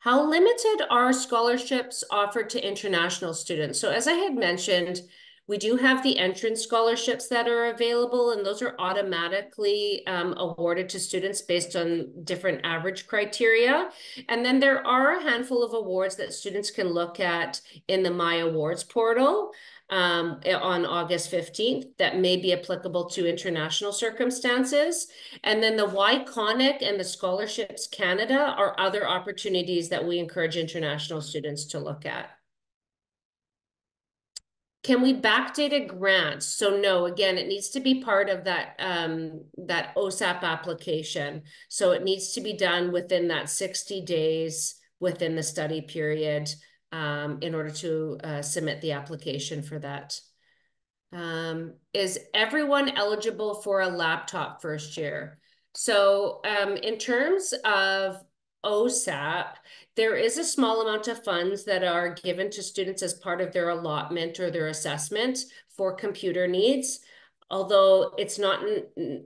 How limited are scholarships offered to international students? So as I had mentioned, we do have the entrance scholarships that are available, and those are automatically awarded to students based on different average criteria. And then there are a handful of awards that students can look at in the My Awards portal on August 15th that may be applicable to international circumstances. And then the YConic and the Scholarships Canada are other opportunities that we encourage international students to look at. Can we backdate a grant? So no, again, it needs to be part of that, that OSAP application. So it needs to be done within that 60 days within the study period in order to submit the application for that. Is everyone eligible for a laptop first year? So in terms of OSAP, there is a small amount of funds that are given to students as part of their allotment or their assessment for computer needs, although it's not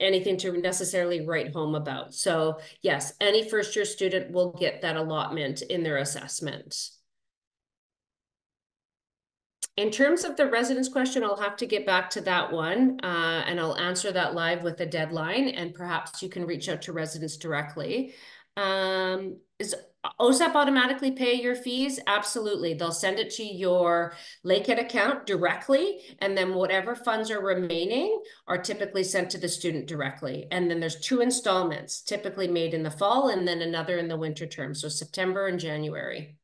anything to necessarily write home about. So yes, any first year student will get that allotment in their assessment. In terms of the residence question, I'll have to get back to that one, and I'll answer that live with a deadline, and perhaps you can reach out to residents directly. Is OSAP automatically pay your fees? Absolutely. They'll send it to your Lakehead account directly, and then whatever funds are remaining are typically sent to the student directly. And then there's 2 installments, typically made in the fall, and then another in the winter term, so September and January.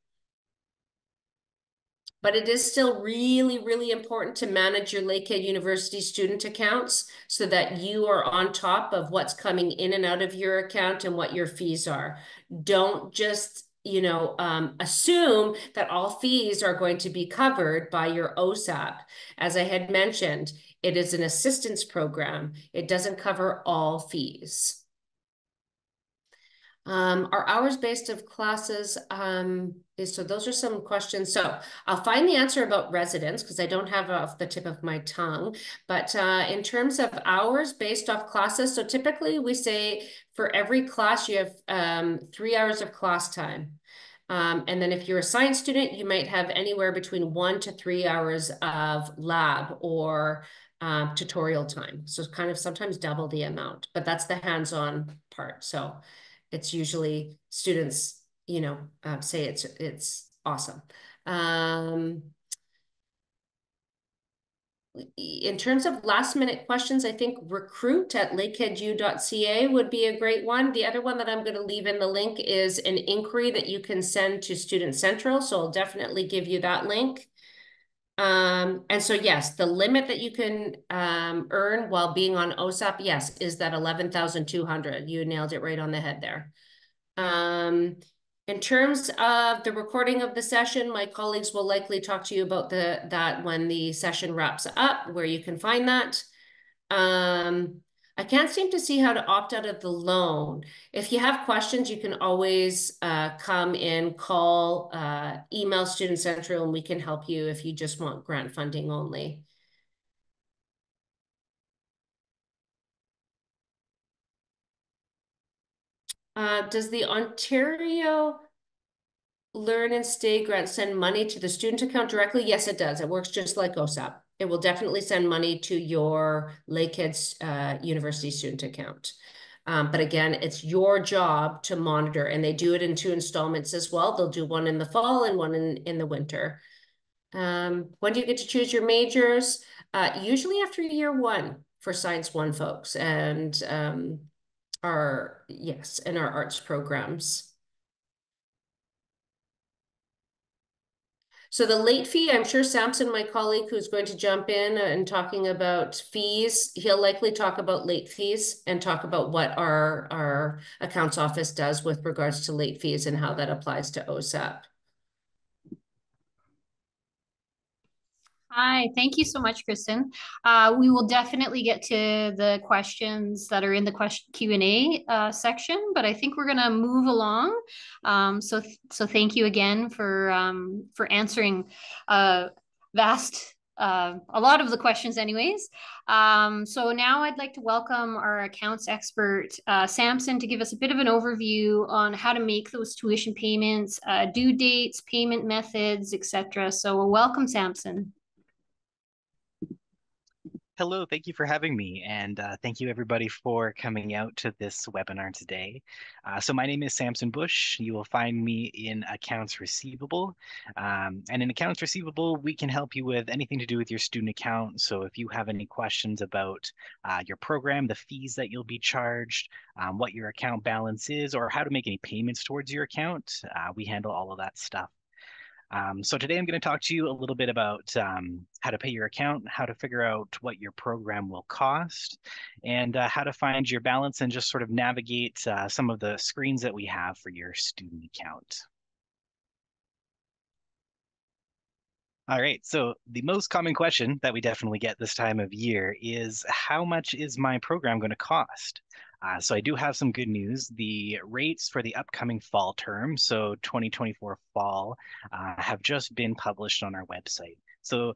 But it is still really, really important to manage your Lakehead University student accounts so that you are on top of what's coming in and out of your account and what your fees are. Don't just, assume that all fees are going to be covered by your OSAP. As I had mentioned, it is an assistance program. It doesn't cover all fees. Are hours based of classes, so those are some questions. So I'll find the answer about residents because I don't have it off the tip of my tongue. But in terms of hours based off classes, so typically we say for every class you have 3 hours of class time. And then if you're a science student, you might have anywhere between 1 to 3 hours of lab or tutorial time. So kind of sometimes double the amount, but that's the hands-on part. So it's usually students, say it's awesome. In terms of last minute questions, I think recruit@lakeheadu.ca would be a great one. The other one that I'm going to leave in the link is an inquiry that you can send to Student Central. So I'll definitely give you that link. And so, yes, the limit that you can earn while being on OSAP, yes, is that 11,200. You nailed it right on the head there. In terms of the recording of the session, my colleagues will likely talk to you about that when the session wraps up, where you can find that. I can't seem to see how to opt out of the loan. If you have questions, you can always come in, call, email Student Central, and we can help you if you just want grant funding only. Does the Ontario Learn and Stay grant send money to the student account directly? Yes, it does. It works just like OSAP. It will definitely send money to your Lakehead University student account. But again, it's your job to monitor, and they do it in 2 installments as well. They'll do one in the fall and one in the winter. When do you get to choose your majors? Usually after year 1 for Science 1 folks, and our arts programs. So the late fee, I'm sure Samson, my colleague who's going to jump in and talking about fees, he'll likely talk about late fees and talk about what our accounts office does with regards to late fees and how that applies to OSAP. Hi, thank you so much, Kristen. We will definitely get to the questions that are in the Q&A section, but I think we're going to move along. So thank you again for answering vast a lot of the questions anyways. So now I'd like to welcome our accounts expert, Samson, to give us a bit of an overview on how to make those tuition payments, due dates, payment methods, etc. So welcome, Samson. Hello, thank you for having me, and thank you everybody for coming out to this webinar today. So my name is Samson Bush. You will find me in Accounts Receivable. And in Accounts Receivable, we can help you with anything to do with your student account. So if you have any questions about your program, the fees that you'll be charged, what your account balance is, or how to make any payments towards your account, we handle all of that stuff. So today I'm going to talk to you a little bit about how to pay your account, how to figure out what your program will cost, and how to find your balance and just sort of navigate some of the screens that we have for your student account. All right, so the most common question that we definitely get this time of year is how much is my program going to cost? So I do have some good news. The rates for the upcoming fall term, so 2024 fall, have just been published on our website. So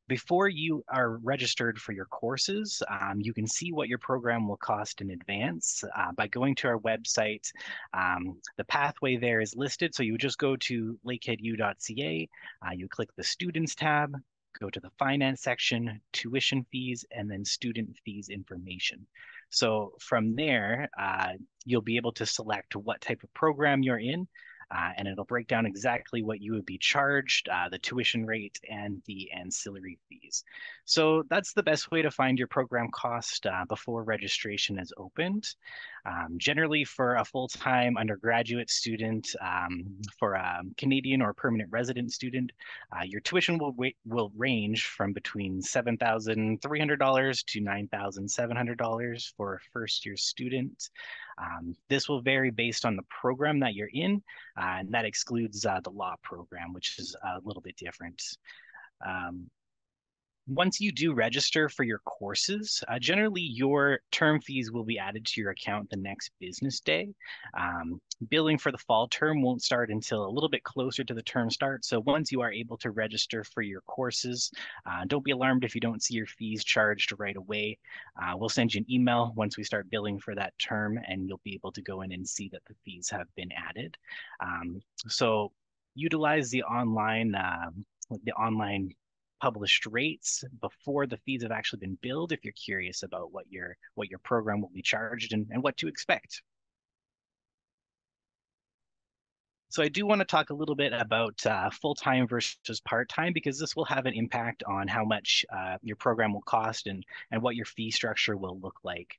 before you are registered for your courses, you can see what your program will cost in advance by going to our website. The pathway there is listed, so you would just go to lakeheadu.ca, you click the Students tab, go to the Finance section, Tuition Fees, and then Student Fees Information. So from there, you'll be able to select what type of program you're in, and it'll break down exactly what you would be charged, the tuition rate, and the ancillary fees. So that's the best way to find your program cost before registration is opened. Generally, for a full-time undergraduate student, for a Canadian or permanent resident student, your tuition will range from between $7,300 to $9,700 for a first-year student. This will vary based on the program that you're in, and that excludes the law program, which is a little bit different. Once you do register for your courses, generally your term fees will be added to your account the next business day. Billing for the fall term won't start until a little bit closer to the term start. So once you are able to register for your courses, don't be alarmed if you don't see your fees charged right away. We'll send you an email once we start billing for that term, and you'll be able to go in and see that the fees have been added. So utilize the online published rates before the fees have actually been billed if you're curious about what your program will be charged and what to expect. So I do want to talk a little bit about full-time versus part-time, because this will have an impact on how much your program will cost and what your fee structure will look like.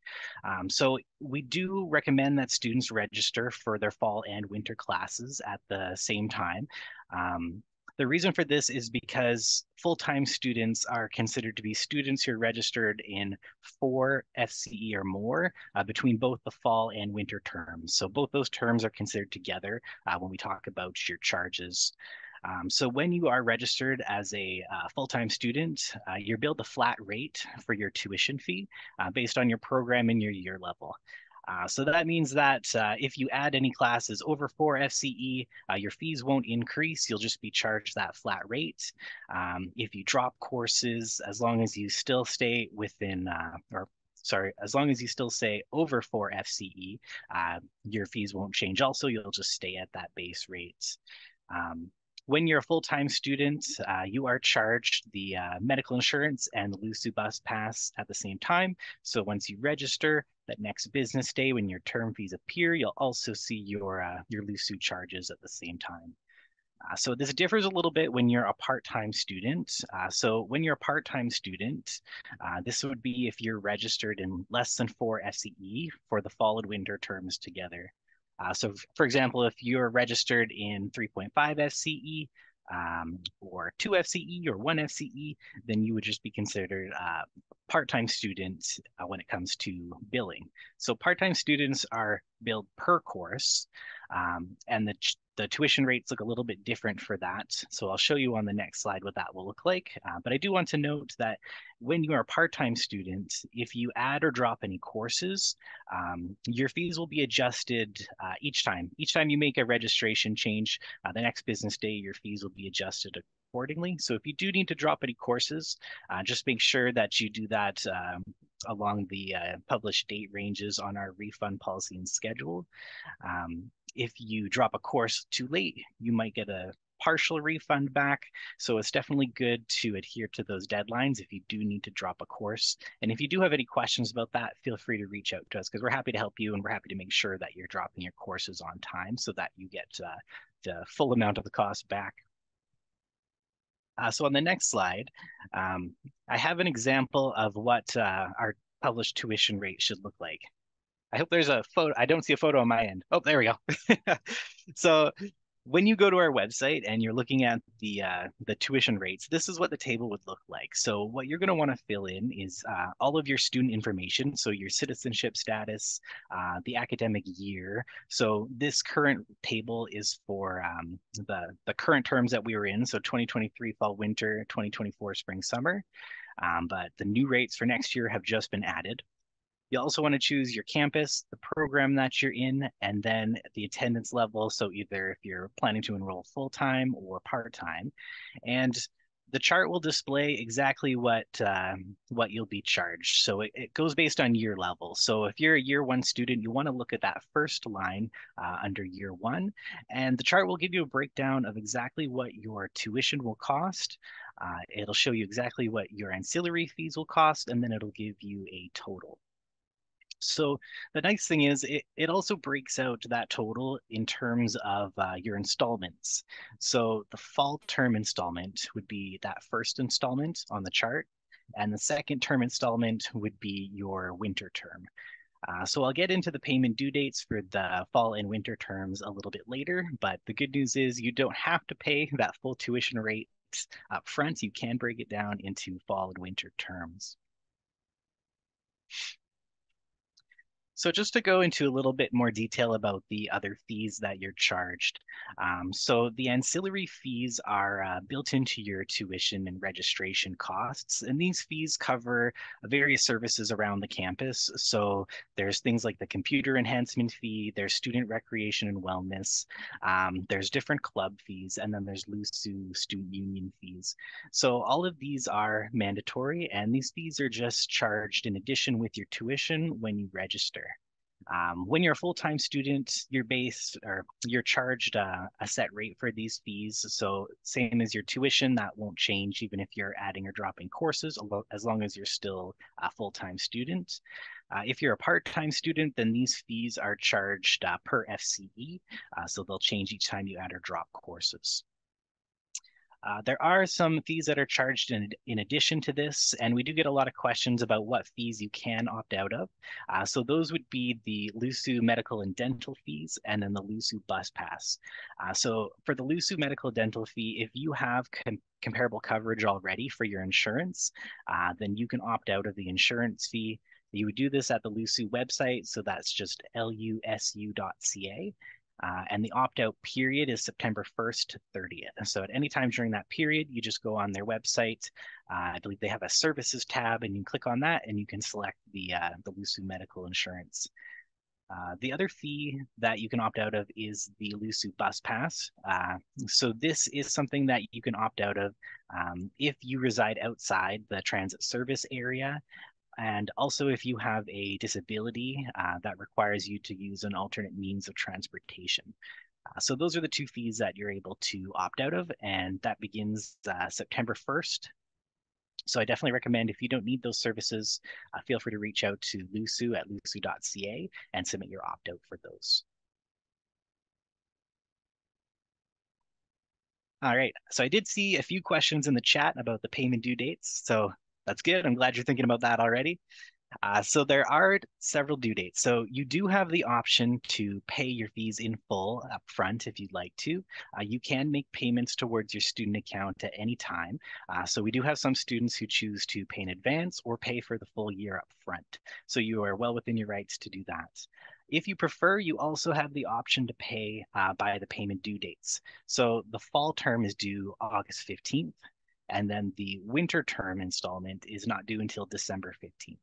So we do recommend that students register for their fall and winter classes at the same time. The reason for this is because full-time students are considered to be students who are registered in 4 FCE or more between both the fall and winter terms. So both those terms are considered together when we talk about your charges. So when you are registered as a full-time student, you're billed a flat rate for your tuition fee based on your program and your year level. So that means that if you add any classes over 4 FCE, your fees won't increase. You'll just be charged that flat rate. If you drop courses, as long as you still stay within, as long as you still say over 4 FCE, your fees won't change. Also, you'll just stay at that base rate. When you're a full-time student, you are charged the medical insurance and the LUSU bus pass at the same time. So once you register, that next business day when your term fees appear, you'll also see your LUSU charges at the same time. So this differs a little bit when you're a part-time student. So when you're a part-time student, this would be if you're registered in less than 4 FCE for the fall and winter terms together. So for example, if you're registered in 3.5 FCE, or 2 FCE or 1 FCE, then you would just be considered a part-time student when it comes to billing. So part-time students are billed per course, and the tuition rates look a little bit different for that. So I'll show you on the next slide what that will look like. But I do want to note that when you are a part-time student, if you add or drop any courses, your fees will be adjusted each time. Each time you make a registration change, the next business day, your fees will be adjusted accordingly. So if you do need to drop any courses, just make sure that you do that along the published date ranges on our refund policy and schedule. If you drop a course too late, you might get a partial refund back. So it's definitely good to adhere to those deadlines if you do need to drop a course. And if you do have any questions about that, feel free to reach out to us because we're happy to help you and we're happy to make sure that you're dropping your courses on time so that you get the full amount of the cost back. So on the next slide, I have an example of what our published tuition rate should look like. I hope there's a photo. I don't see a photo on my end. Oh, there we go. So when you go to our website and you're looking at the tuition rates, this is what the table would look like. So what you're going to want to fill in is all of your student information. So your citizenship status, the academic year. So this current table is for the current terms that we were in. So 2023 fall winter, 2024 spring summer. But the new rates for next year have just been added. You also want to choose your campus, the program that you're in, and then the attendance level. So either if you're planning to enroll full-time or part-time. And the chart will display exactly what you'll be charged. So it goes based on year level. So if you're a year one student, you want to look at that first line under year one, and the chart will give you a breakdown of exactly what your tuition will cost. It'll show you exactly what your ancillary fees will cost, and then it'll give you a total. So the nice thing is it also breaks out that total in terms of your installments. So the fall term installment would be that first installment on the chart, and the second term installment would be your winter term. So I'll get into the payment due dates for the fall and winter terms a little bit later, but the good news is you don't have to pay that full tuition rate up front. You can break it down into fall and winter terms. So just to go into a little bit more detail about the other fees that you're charged. So the ancillary fees are built into your tuition and registration costs, and these fees cover various services around the campus. So there's things like the computer enhancement fee, there's student recreation and wellness, there's different club fees, and then there's LUSU student union fees. So all of these are mandatory, and these fees are just charged in addition with your tuition when you register. When you're a full-time student, you're charged a set rate for these fees. So same as your tuition, that won't change even if you're adding or dropping courses, as long as you're still a full-time student. If you're a part-time student, then these fees are charged per FCE, so they'll change each time you add or drop courses. There are some fees that are charged in addition to this, and we do get a lot of questions about what fees you can opt out of. So those would be the LUSU medical and dental fees, and then the LUSU bus pass. So for the LUSU medical dental fee, if you have comparable coverage already for your insurance, then you can opt out of the insurance fee. You would do this at the LUSU website, so that's just lusu.ca. And the opt-out period is September 1st to 30th. So at any time during that period, you just go on their website. I believe they have a services tab, and you click on that, and you can select the LUSU medical insurance. The other fee that you can opt out of is the LUSU bus pass. So this is something that you can opt out of if you reside outside the transit service area. And also if you have a disability that requires you to use an alternate means of transportation. So those are the two fees that you're able to opt out of, and that begins September 1st. So I definitely recommend, if you don't need those services, feel free to reach out to LUSU at lusu.ca and submit your opt-out for those. All right, so I did see a few questions in the chat about the payment due dates, so that's good. I'm glad you're thinking about that already. So there are several due dates. So you do have the option to pay your fees in full up front if you'd like to. You can make payments towards your student account at any time. So we do have some students who choose to pay in advance or pay for the full year up front. So you are well within your rights to do that. If you prefer, you also have the option to pay by the payment due dates. So the fall term is due August 15th, and then the winter term installment is not due until December 15th.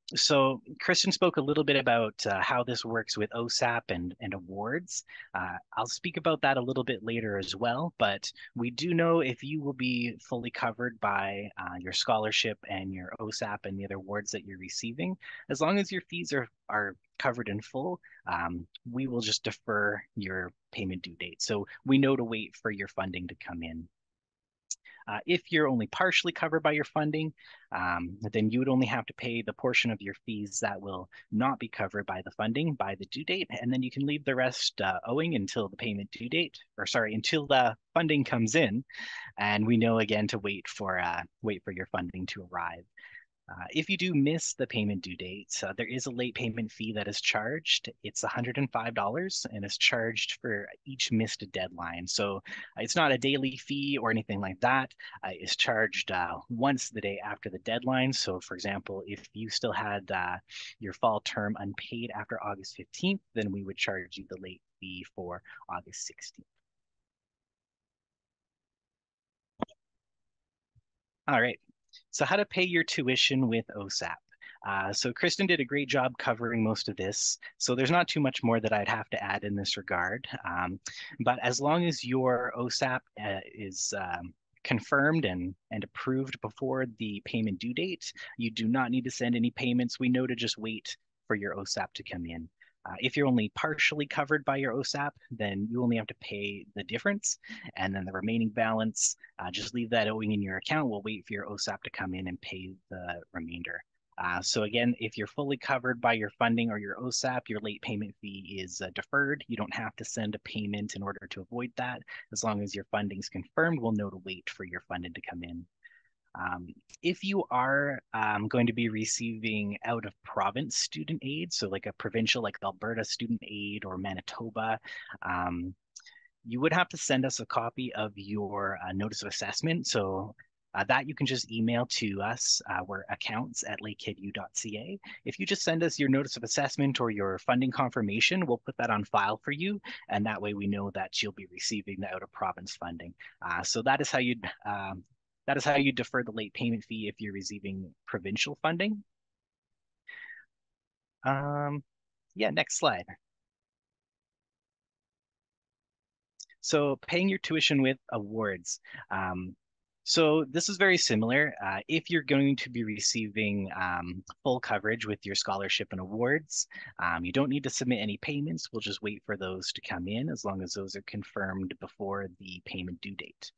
So Kristen spoke a little bit about how this works with OSAP and awards. I'll speak about that a little bit later as well, but we do know if you will be fully covered by your scholarship and your OSAP and the other awards that you're receiving, as long as your fees are covered in full, we will just defer your payment due date. So we know to wait for your funding to come in. If you're only partially covered by your funding, then you would only have to pay the portion of your fees that will not be covered by the funding by the due date, and then you can leave the rest owing until the payment due date, or sorry, until the funding comes in, and we know again to wait for your funding to arrive. If you do miss the payment due date, there is a late payment fee that is charged. It's $105 and is charged for each missed deadline. So it's not a daily fee or anything like that. It's charged once the day after the deadline. So for example, if you still had your fall term unpaid after August 15th, then we would charge you the late fee for August 16th. All right. So how to pay your tuition with OSAP. So Kristen did a great job covering most of this. So there's not too much more that I'd have to add in this regard. But as long as your OSAP is confirmed and approved before the payment due date, you do not need to send any payments. We know to just wait for your OSAP to come in. If you're only partially covered by your OSAP, then you only have to pay the difference, and then the remaining balance, just leave that owing in your account. We'll wait for your OSAP to come in and pay the remainder. So again, if you're fully covered by your funding or your OSAP, your late payment fee is deferred. You don't have to send a payment in order to avoid that. As long as your funding's confirmed, we'll know to wait for your funding to come in. If you are going to be receiving out of province student aid, so like a provincial, like Alberta student aid or Manitoba, you would have to send us a copy of your notice of assessment. So that you can just email to us. We're accounts@lakeheadu.ca. If you just send us your notice of assessment or your funding confirmation, we'll put that on file for you. And that way we know that you'll be receiving the out of province funding. So that is how you defer the late payment fee if you're receiving provincial funding. Yeah, next slide. So paying your tuition with awards. So this is very similar. If you're going to be receiving full coverage with your scholarship and awards, you don't need to submit any payments. We'll just wait for those to come in as long as those are confirmed before the payment due date.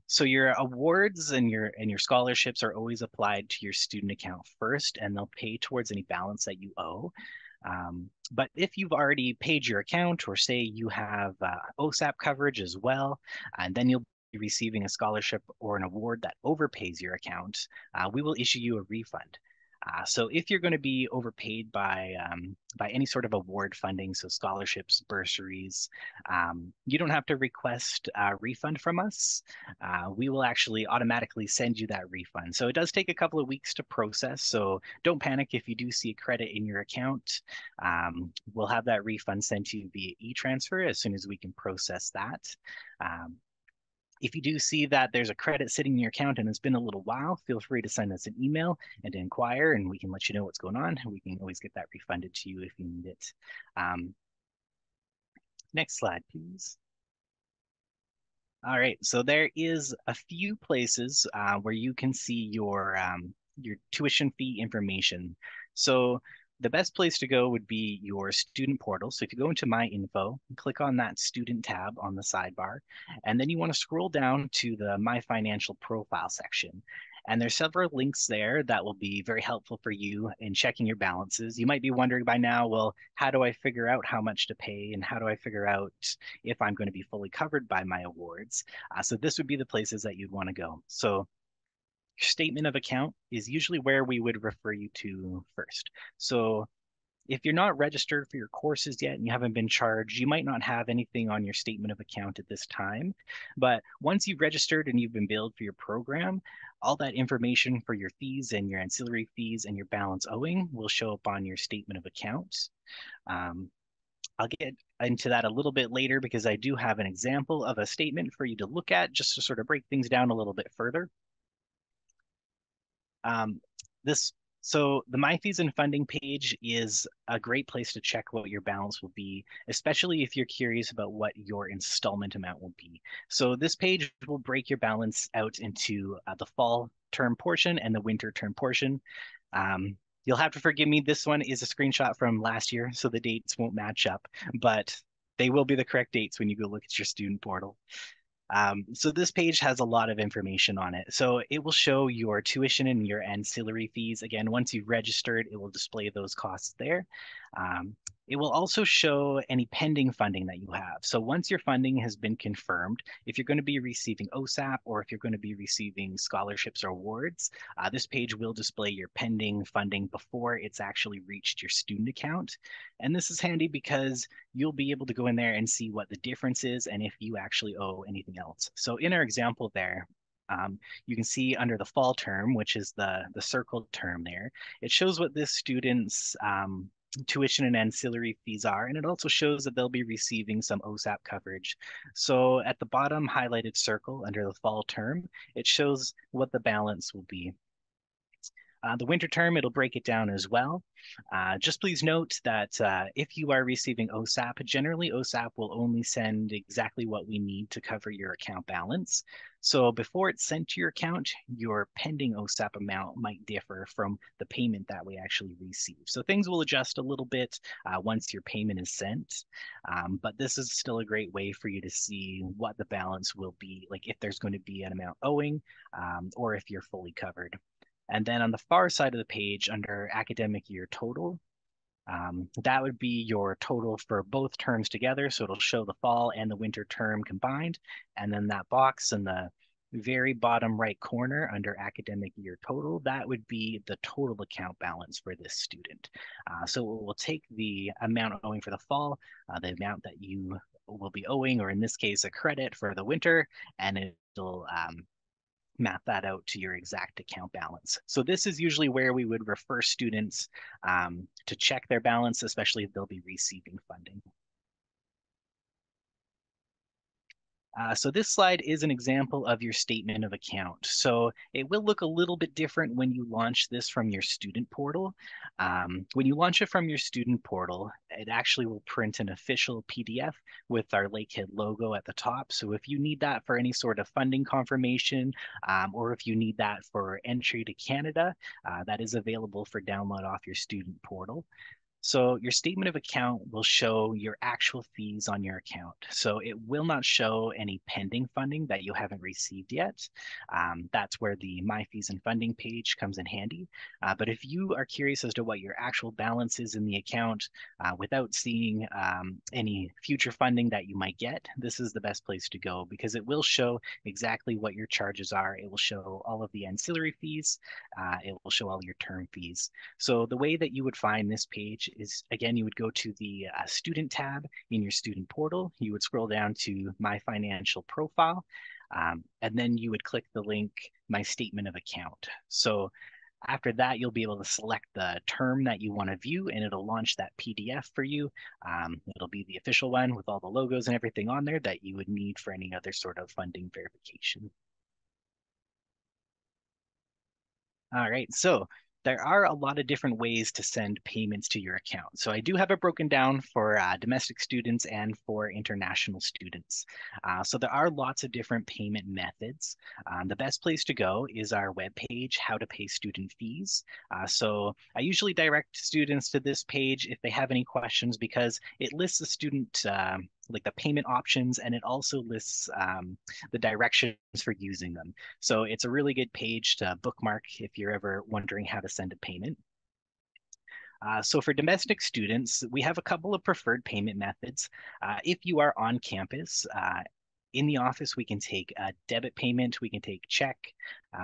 So your awards and your scholarships are always applied to your student account first, and they'll pay towards any balance that you owe. But if you've already paid your account, or say you have OSAP coverage as well, and then you'll be receiving a scholarship or an award that overpays your account, we will issue you a refund. So if you're going to be overpaid by any sort of award funding, so scholarships, bursaries, you don't have to request a refund from us. We will actually automatically send you that refund. So it does take a couple of weeks to process. So don't panic if you do see a credit in your account. We'll have that refund sent to you via e-transfer as soon as we can process that. If you do see that there's a credit sitting in your account and it's been a little while, feel free to send us an email and to inquire, and we can let you know what's going on. We can always get that refunded to you if you need it. Next slide, please. All right, so there is a few places where you can see your tuition fee information. So the best place to go would be your student portal. So if you go into My Info, click on that student tab on the sidebar, and then you want to scroll down to the My Financial Profile section. And there's several links there that will be very helpful for you in checking your balances. You might be wondering by now, well, how do I figure out how much to pay, and how do I figure out if I'm going to be fully covered by my awards? So this would be the places that you'd want to go. So your statement of account is usually where we would refer you to first. So if you're not registered for your courses yet and you haven't been charged, you might not have anything on your statement of account at this time. But once you've registered and you've been billed for your program, all that information for your fees and your ancillary fees and your balance owing will show up on your statement of account. I'll get into that a little bit later because I do have an example of a statement for you to look at just to sort of break things down a little bit further. This So the My Fees and Funding page is a great place to check what your balance will be, especially if you're curious about what your installment amount will be. So this page will break your balance out into the fall term portion and the winter term portion. You'll have to forgive me. This one is a screenshot from last year, so the dates won't match up, but they will be the correct dates when you go look at your student portal. So this page has a lot of information on it. So it will show your tuition and your ancillary fees. Again, once you've registered, it will display those costs there. It will also show any pending funding that you have. So once your funding has been confirmed, if you're going to be receiving OSAP or if you're going to be receiving scholarships or awards, this page will display your pending funding before it's actually reached your student account. And this is handy because you'll be able to go in there and see what the difference is and if you actually owe anything else. So in our example there, you can see under the fall term, which is the circled term there, it shows what this student's tuition and ancillary fees are, and it also shows that they'll be receiving some OSAP coverage. So at the bottom highlighted circle under the fall term, it shows what the balance will be. The winter term, it'll break it down as well. Just please note that if you are receiving OSAP, generally OSAP will only send exactly what we need to cover your account balance. So before it's sent to your account, your pending OSAP amount might differ from the payment that we actually receive. So things will adjust a little bit once your payment is sent. But this is still a great way for you to see what the balance will be, like if there's going to be an amount owing or if you're fully covered. And then on the far side of the page under academic year total, that would be your total for both terms together. So it'll show the fall and the winter term combined. And then that box in the very bottom right corner under academic year total, that would be the total account balance for this student. So we'll take the amount owing for the fall, the amount that you will be owing, or in this case, a credit for the winter, and it'll map that out to your exact account balance. So this is usually where we would refer students to check their balance, especially if they'll be receiving funding. So this slide is an example of your statement of account. So it will look a little bit different when you launch this from your student portal. When you launch it from your student portal, it actually will print an official PDF with our Lakehead logo at the top. So if you need that for any sort of funding confirmation, or if you need that for entry to Canada, that is available for download off your student portal. So your statement of account will show your actual fees on your account. So it will not show any pending funding that you haven't received yet. That's where the My Fees and Funding page comes in handy. But if you are curious as to what your actual balance is in the account without seeing any future funding that you might get, this is the best place to go because it will show exactly what your charges are. It will show all of the ancillary fees. It will show all your term fees. So the way that you would find this page is, again, you would go to the student tab in your student portal. You would scroll down to My Financial Profile, and then you would click the link, My Statement of Account. So after that, you'll be able to select the term that you want to view, and it'll launch that PDF for you. It'll be the official one with all the logos and everything on there that you would need for any other sort of funding verification. All right, so there are a lot of different ways to send payments to your account. So I do have it broken down for domestic students and for international students. So there are lots of different payment methods. The best place to go is our webpage, How to Pay Student Fees. So I usually direct students to this page if they have any questions because it lists the student like the payment options, and it also lists the directions for using them. So it's a really good page to bookmark if you're ever wondering how to send a payment. So for domestic students, we have a couple of preferred payment methods. If you are on campus, in the office, we can take a debit payment, we can take check,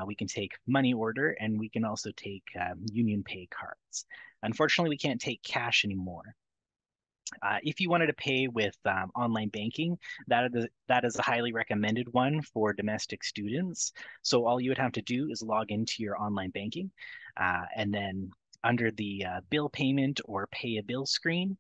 we can take money order, and we can also take Union Pay cards. Unfortunately, we can't take cash anymore. If you wanted to pay with online banking, that is a highly recommended one for domestic students. So all you would have to do is log into your online banking, and then under the bill payment or pay a bill screen,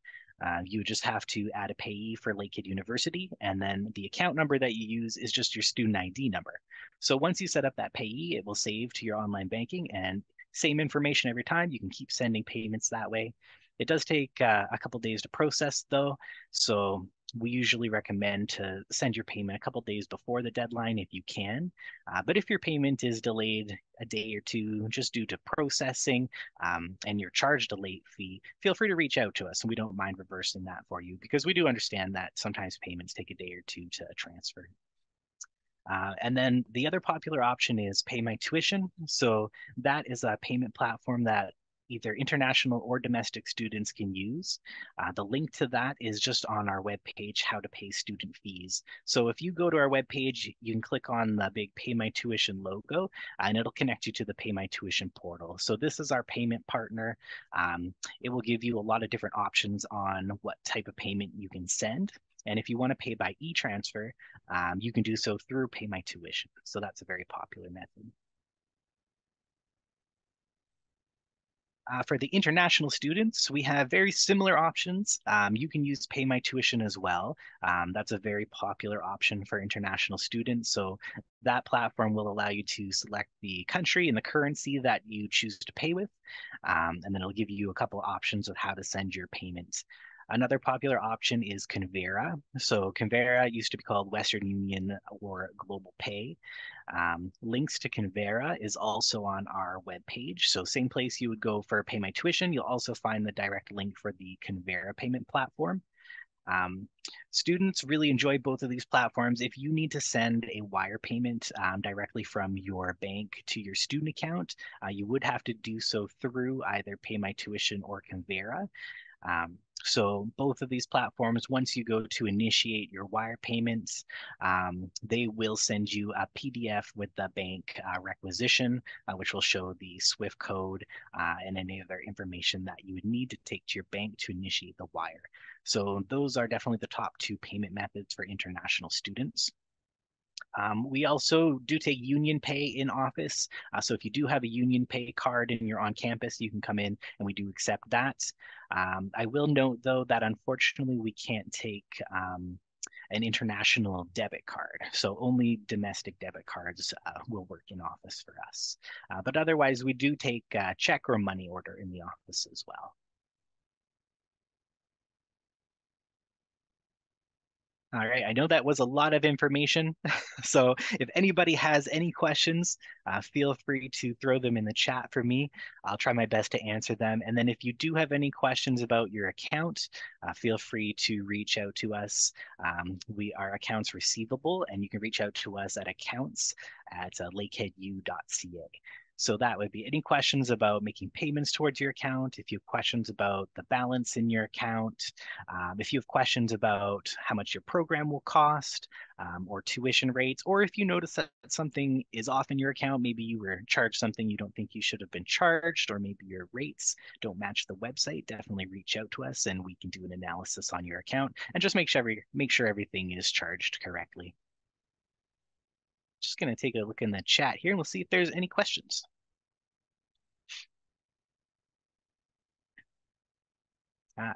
you just have to add a payee for Lakehead University, and then the account number that you use is just your student ID number. So once you set up that payee, it will save to your online banking, and same information every time. You can keep sending payments that way. It does take a couple days to process though, so we usually recommend to send your payment a couple days before the deadline if you can. But if your payment is delayed a day or two just due to processing and you're charged a late fee, feel free to reach out to us and we don't mind reversing that for you because we do understand that sometimes payments take a day or two to transfer. And then the other popular option is Pay My Tuition. So that is a payment platform that either international or domestic students can use. The link to that is just on our webpage, How to Pay Student Fees. So if you go to our webpage, you can click on the big Pay My Tuition logo, and it'll connect you to the Pay My Tuition portal. So this is our payment partner. It will give you a lot of different options on what type of payment you can send. And if you want to pay by e-transfer, you can do so through Pay My Tuition. So that's a very popular method. For the international students, we have very similar options. You can use Pay My Tuition as well. That's a very popular option for international students. So that platform will allow you to select the country and the currency that you choose to pay with. And then it'll give you a couple of options of how to send your payments. Another popular option is Convera. So Convera used to be called Western Union or Global Pay. Links to Convera is also on our webpage. So same place you would go for Pay My Tuition, you'll also find the direct link for the Convera payment platform. Students really enjoy both of these platforms. If you need to send a wire payment directly from your bank to your student account, you would have to do so through either Pay My Tuition or Convera. So both of these platforms, once you go to initiate your wire payments, they will send you a PDF with the bank requisition, which will show the SWIFT code and any other information that you would need to take to your bank to initiate the wire. So those are definitely the top two payment methods for international students. We also do take Union Pay in office. So if you do have a Union Pay card and you're on campus, you can come in and we do accept that. I will note though that unfortunately we can't take an international debit card. So only domestic debit cards will work in office for us. But otherwise we do take check or money order in the office as well. All right, I know that was a lot of information. So if anybody has any questions, feel free to throw them in the chat for me. I'll try my best to answer them. And then if you do have any questions about your account, feel free to reach out to us. We are accounts receivable, and you can reach out to us at accounts@lakeheadu.ca. So that would be any questions about making payments towards your account, if you have questions about the balance in your account, if you have questions about how much your program will cost or tuition rates, or if you notice that something is off in your account, maybe you were charged something you don't think you should have been charged, or maybe your rates don't match the website, definitely reach out to us and we can do an analysis on your account and just make sure everything is charged correctly. Just going to take a look in the chat here and we'll see if there's any questions.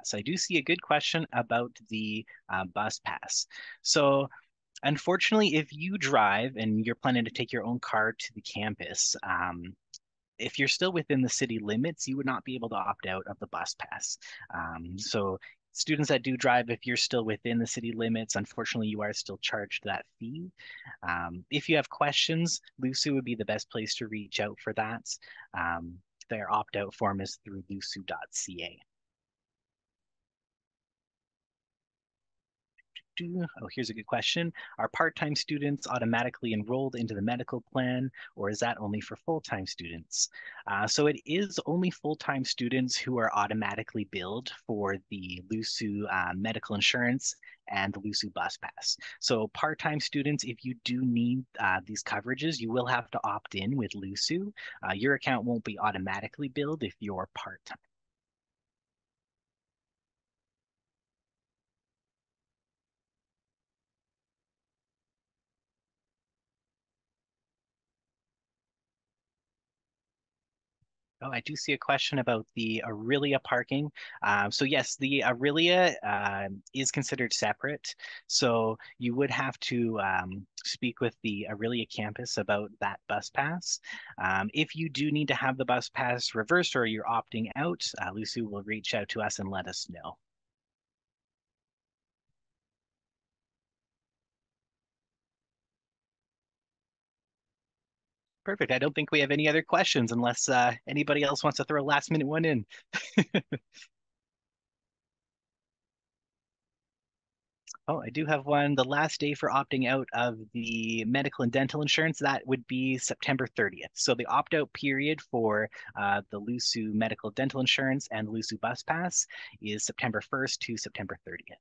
So I do see a good question about the bus pass. So unfortunately, if you drive and you're planning to take your own car to the campus, if you're still within the city limits, you would not be able to opt out of the bus pass. So students that do drive, if you're still within the city limits, unfortunately, you are still charged that fee. If you have questions, LUSU would be the best place to reach out for that. Their opt-out form is through lusu.ca. Oh, here's a good question. Are part-time students automatically enrolled into the medical plan, or is that only for full-time students? So it is only full-time students who are automatically billed for the LUSU medical insurance and the LUSU bus pass. So part-time students, if you do need these coverages, you will have to opt in with LUSU. Your account won't be automatically billed if you're part-time. Oh, I do see a question about the Aurelia parking. So yes, the Aurelia is considered separate. So you would have to speak with the Aurelia campus about that bus pass. If you do need to have the bus pass reversed or you're opting out, Lucy will reach out to us and let us know. Perfect. I don't think we have any other questions unless anybody else wants to throw a last minute one in. Oh, I do have one. The last day for opting out of the medical and dental insurance, that would be September 30th. So the opt-out period for the LUSU medical dental insurance and LUSU bus pass is September 1st to September 30th.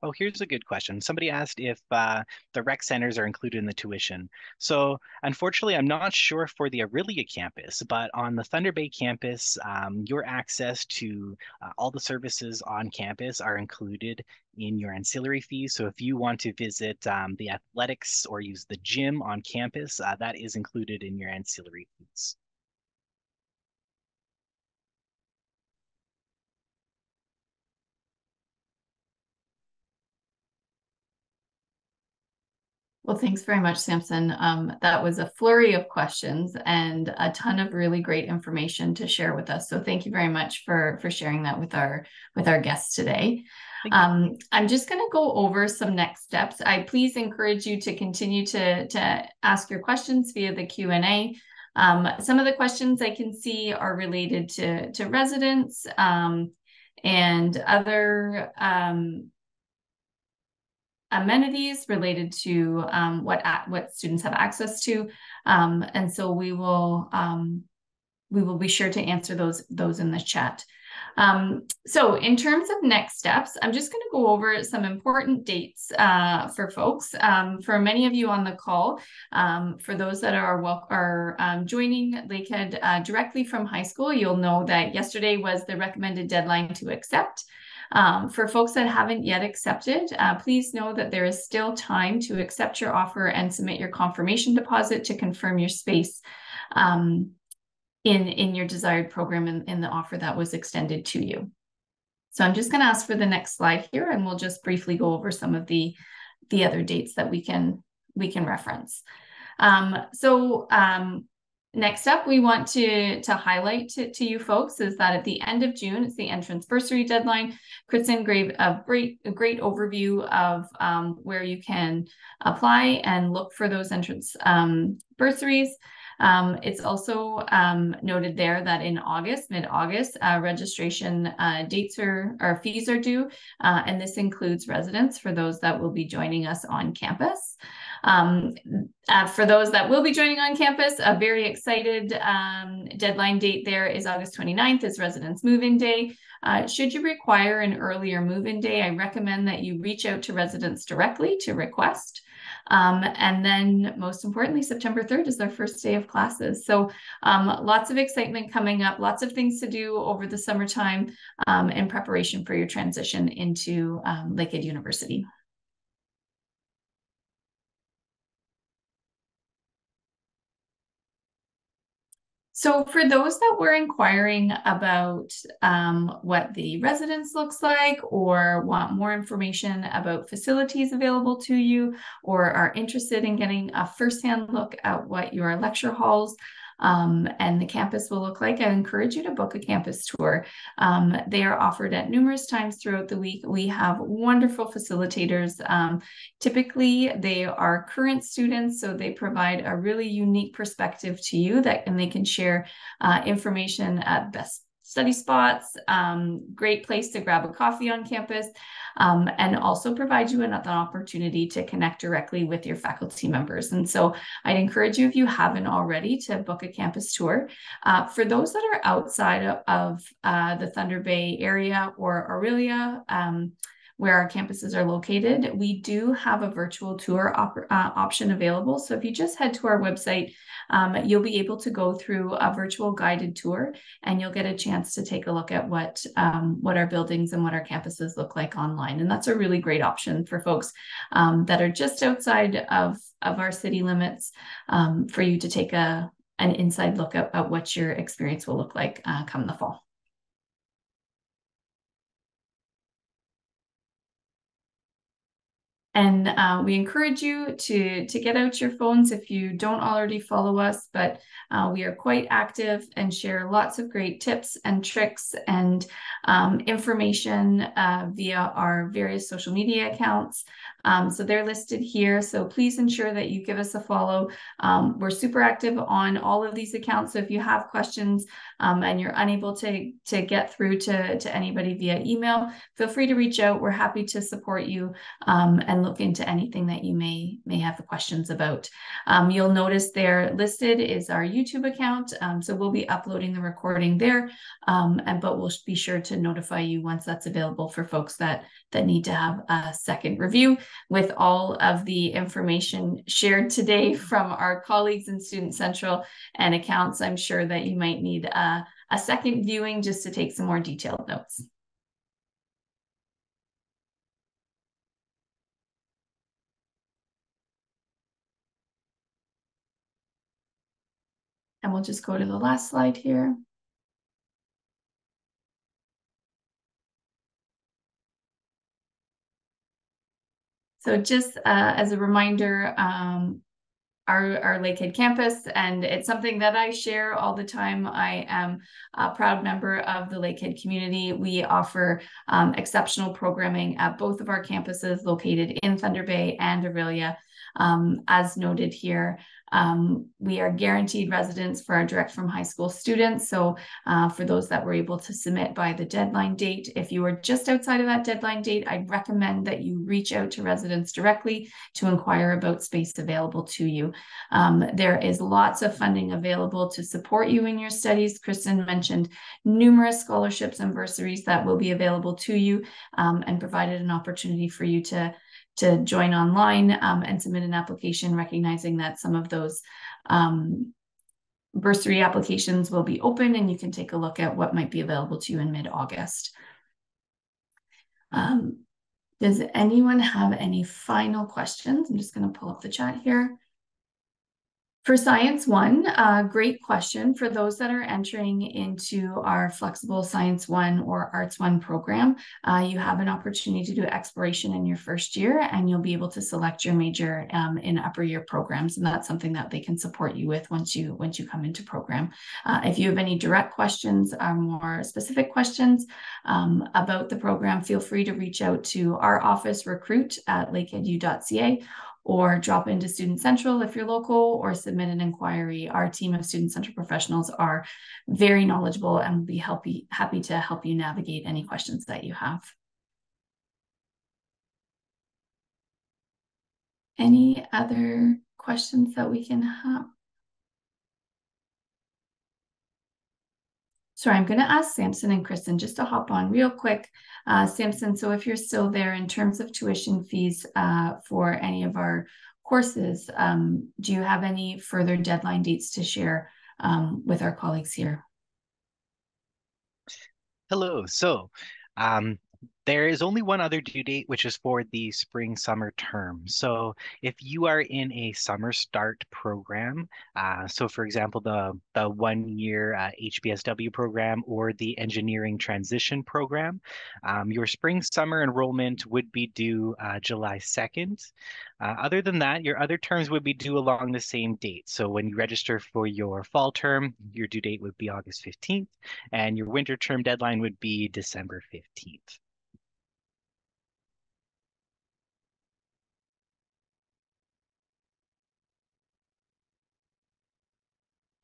Oh, here's a good question. Somebody asked if the rec centers are included in the tuition. So unfortunately, I'm not sure for the Aurelia campus, but on the Thunder Bay campus, your access to all the services on campus are included in your ancillary fees. So if you want to visit the athletics or use the gym on campus, that is included in your ancillary fees. Well, thanks very much, Samson. That was a flurry of questions and a ton of really great information to share with us. So thank you very much for sharing that with our guests today. I'm just going to go over some next steps. I please encourage you to continue to ask your questions via the Q&A. Some of the questions I can see are related to residents and other amenities related to what students have access to, and so we will be sure to answer those in the chat. So in terms of next steps, I'm just going to go over some important dates for folks. For many of you on the call, for those that are joining Lakehead directly from high school, you'll know that yesterday was the recommended deadline to accept. For folks that haven't yet accepted, please know that there is still time to accept your offer and submit your confirmation deposit to confirm your space in your desired program in the offer that was extended to you. So I'm just going to ask for the next slide here, and we'll just briefly go over some of the other dates that we can reference. Next up, we want to highlight to you folks is that at the end of June, it's the entrance bursary deadline. Kristen gave a great overview of where you can apply and look for those entrance bursaries. It's also noted there that in mid-August, registration dates or fees are due, and this includes residents for those that will be joining us on campus. For those that will be joining on campus, a very excited deadline date there is August 29th is Residents Move-In Day. Should you require an earlier move-in day, I recommend that you reach out to residents directly to request. And then most importantly, September 3rd is their first day of classes. So lots of excitement coming up, lots of things to do over the summertime in preparation for your transition into Lakehead University. So for those that were inquiring about what the residence looks like or want more information about facilities available to you or are interested in getting a firsthand look at what your lecture halls and the campus will look like, I encourage you to book a campus tour. They are offered at numerous times throughout the week. We have wonderful facilitators. Typically, they are current students, so they provide a really unique perspective to you and they can share information at best study spots, great place to grab a coffee on campus, and also provide you another opportunity to connect directly with your faculty members. And so I'd encourage you, if you haven't already, to book a campus tour. For those that are outside of the Thunder Bay area or Aurelia, where our campuses are located, we do have a virtual tour option available. So if you just head to our website, you'll be able to go through a virtual guided tour and you'll get a chance to take a look at what our buildings and what our campuses look like online. And that's a really great option for folks that are just outside of of our city limits, for you to take an inside look at what your experience will look like come the fall. And we encourage you to get out your phones if you don't already follow us, but we are quite active and share lots of great tips and tricks and information via our various social media accounts. So they're listed here. So please ensure that you give us a follow. We're super active on all of these accounts. So if you have questions and you're unable to get through to anybody via email, feel free to reach out. We're happy to support you and look into anything that you may have the questions about. You'll notice there listed is our YouTube account. So we'll be uploading the recording there, but we'll be sure to notify you once that's available for folks that need to have a second review with all of the information shared today from our colleagues in Student Central and accounts. I'm sure that you might need a second viewing just to take some more detailed notes. And we'll just go to the last slide here. So just as a reminder, our Lakehead campus, and it's something that I share all the time. I am a proud member of the Lakehead community. We offer exceptional programming at both of our campuses located in Thunder Bay and Aurelia. As noted here, we are guaranteed residence for our direct from high school students. So for those that were able to submit by the deadline date, if you are just outside of that deadline date, I'd recommend that you reach out to residents directly to inquire about space available to you. There is lots of funding available to support you in your studies. Kristen mentioned numerous scholarships and bursaries that will be available to you, and provided an opportunity for you to join online and submit an application, recognizing that some of those bursary applications will be open, and you can take a look at what might be available to you in mid-August. Does anyone have any final questions? I'm just going to pull up the chat here. For Science 1, great question. For those that are entering into our Flexible Science 1 or Arts 1 program, you have an opportunity to do exploration in your first year, and you'll be able to select your major in upper year programs, and that's something that they can support you with once you come into program. If you have any direct questions or more specific questions about the program, feel free to reach out to our office recruit@lakeheadu.ca, or drop into Student Central if you're local, or submit an inquiry. Our team of Student Central professionals are very knowledgeable and will be happy to help you navigate any questions that you have. Any other questions that we can have? Sorry, I'm going to ask Samson and Kristen just to hop on real quick. Samson, so if you're still there, in terms of tuition fees for any of our courses, do you have any further deadline dates to share with our colleagues here? Hello. So there is only one other due date, which is for the spring-summer term. So if you are in a summer start program, so for example, the one-year HBSW program or the engineering transition program, your spring-summer enrollment would be due July 2nd. Other than that, your other terms would be due along the same date. So when you register for your fall term, your due date would be August 15th, and your winter term deadline would be December 15th.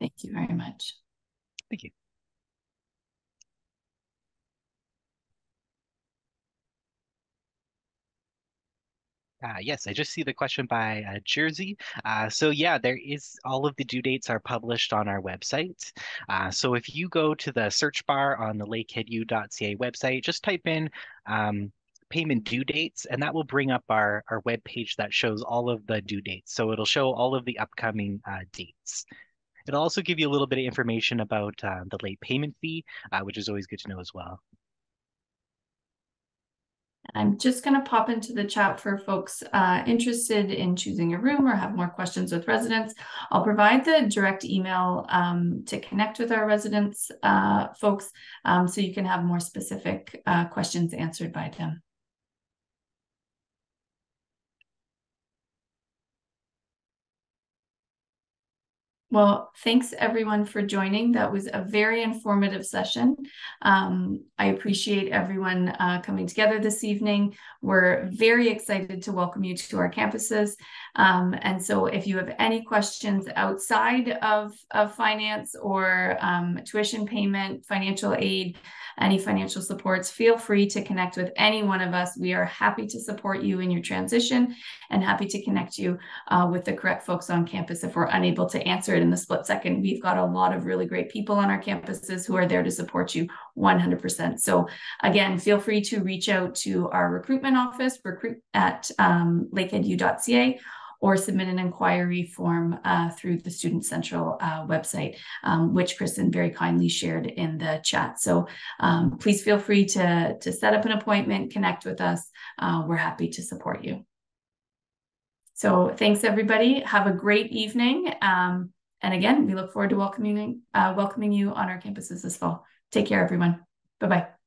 Thank you very much. Thank you. Yes, I just see the question by Jersey. So yeah, there is all of the due dates are published on our website. So if you go to the search bar on the lakeheadu.ca website, just type in payment due dates, and that will bring up our web page that shows all of the due dates. So it'll show all of the upcoming dates. It'll also give you a little bit of information about the late payment fee, which is always good to know as well. I'm just going to pop into the chat for folks interested in choosing a room or have more questions with residents. I'll provide the direct email to connect with our residents folks so you can have more specific questions answered by them. Well, thanks everyone for joining. That was a very informative session. I appreciate everyone coming together this evening. We're very excited to welcome you to our campuses. And so if you have any questions outside of finance or tuition payment, financial aid, any financial supports, feel free to connect with any one of us. We are happy to support you in your transition and happy to connect you with the correct folks on campus if we're unable to answer it in the split second. We've got a lot of really great people on our campuses who are there to support you 100%. So again, feel free to reach out to our recruitment office, recruit@lakeheadu.ca, or submit an inquiry form through the Student Central website, which Kristen very kindly shared in the chat. So please feel free to set up an appointment, connect with us. We're happy to support you. So thanks, everybody. Have a great evening. And again, we look forward to welcoming you on our campuses this fall. Take care, everyone. Bye-bye.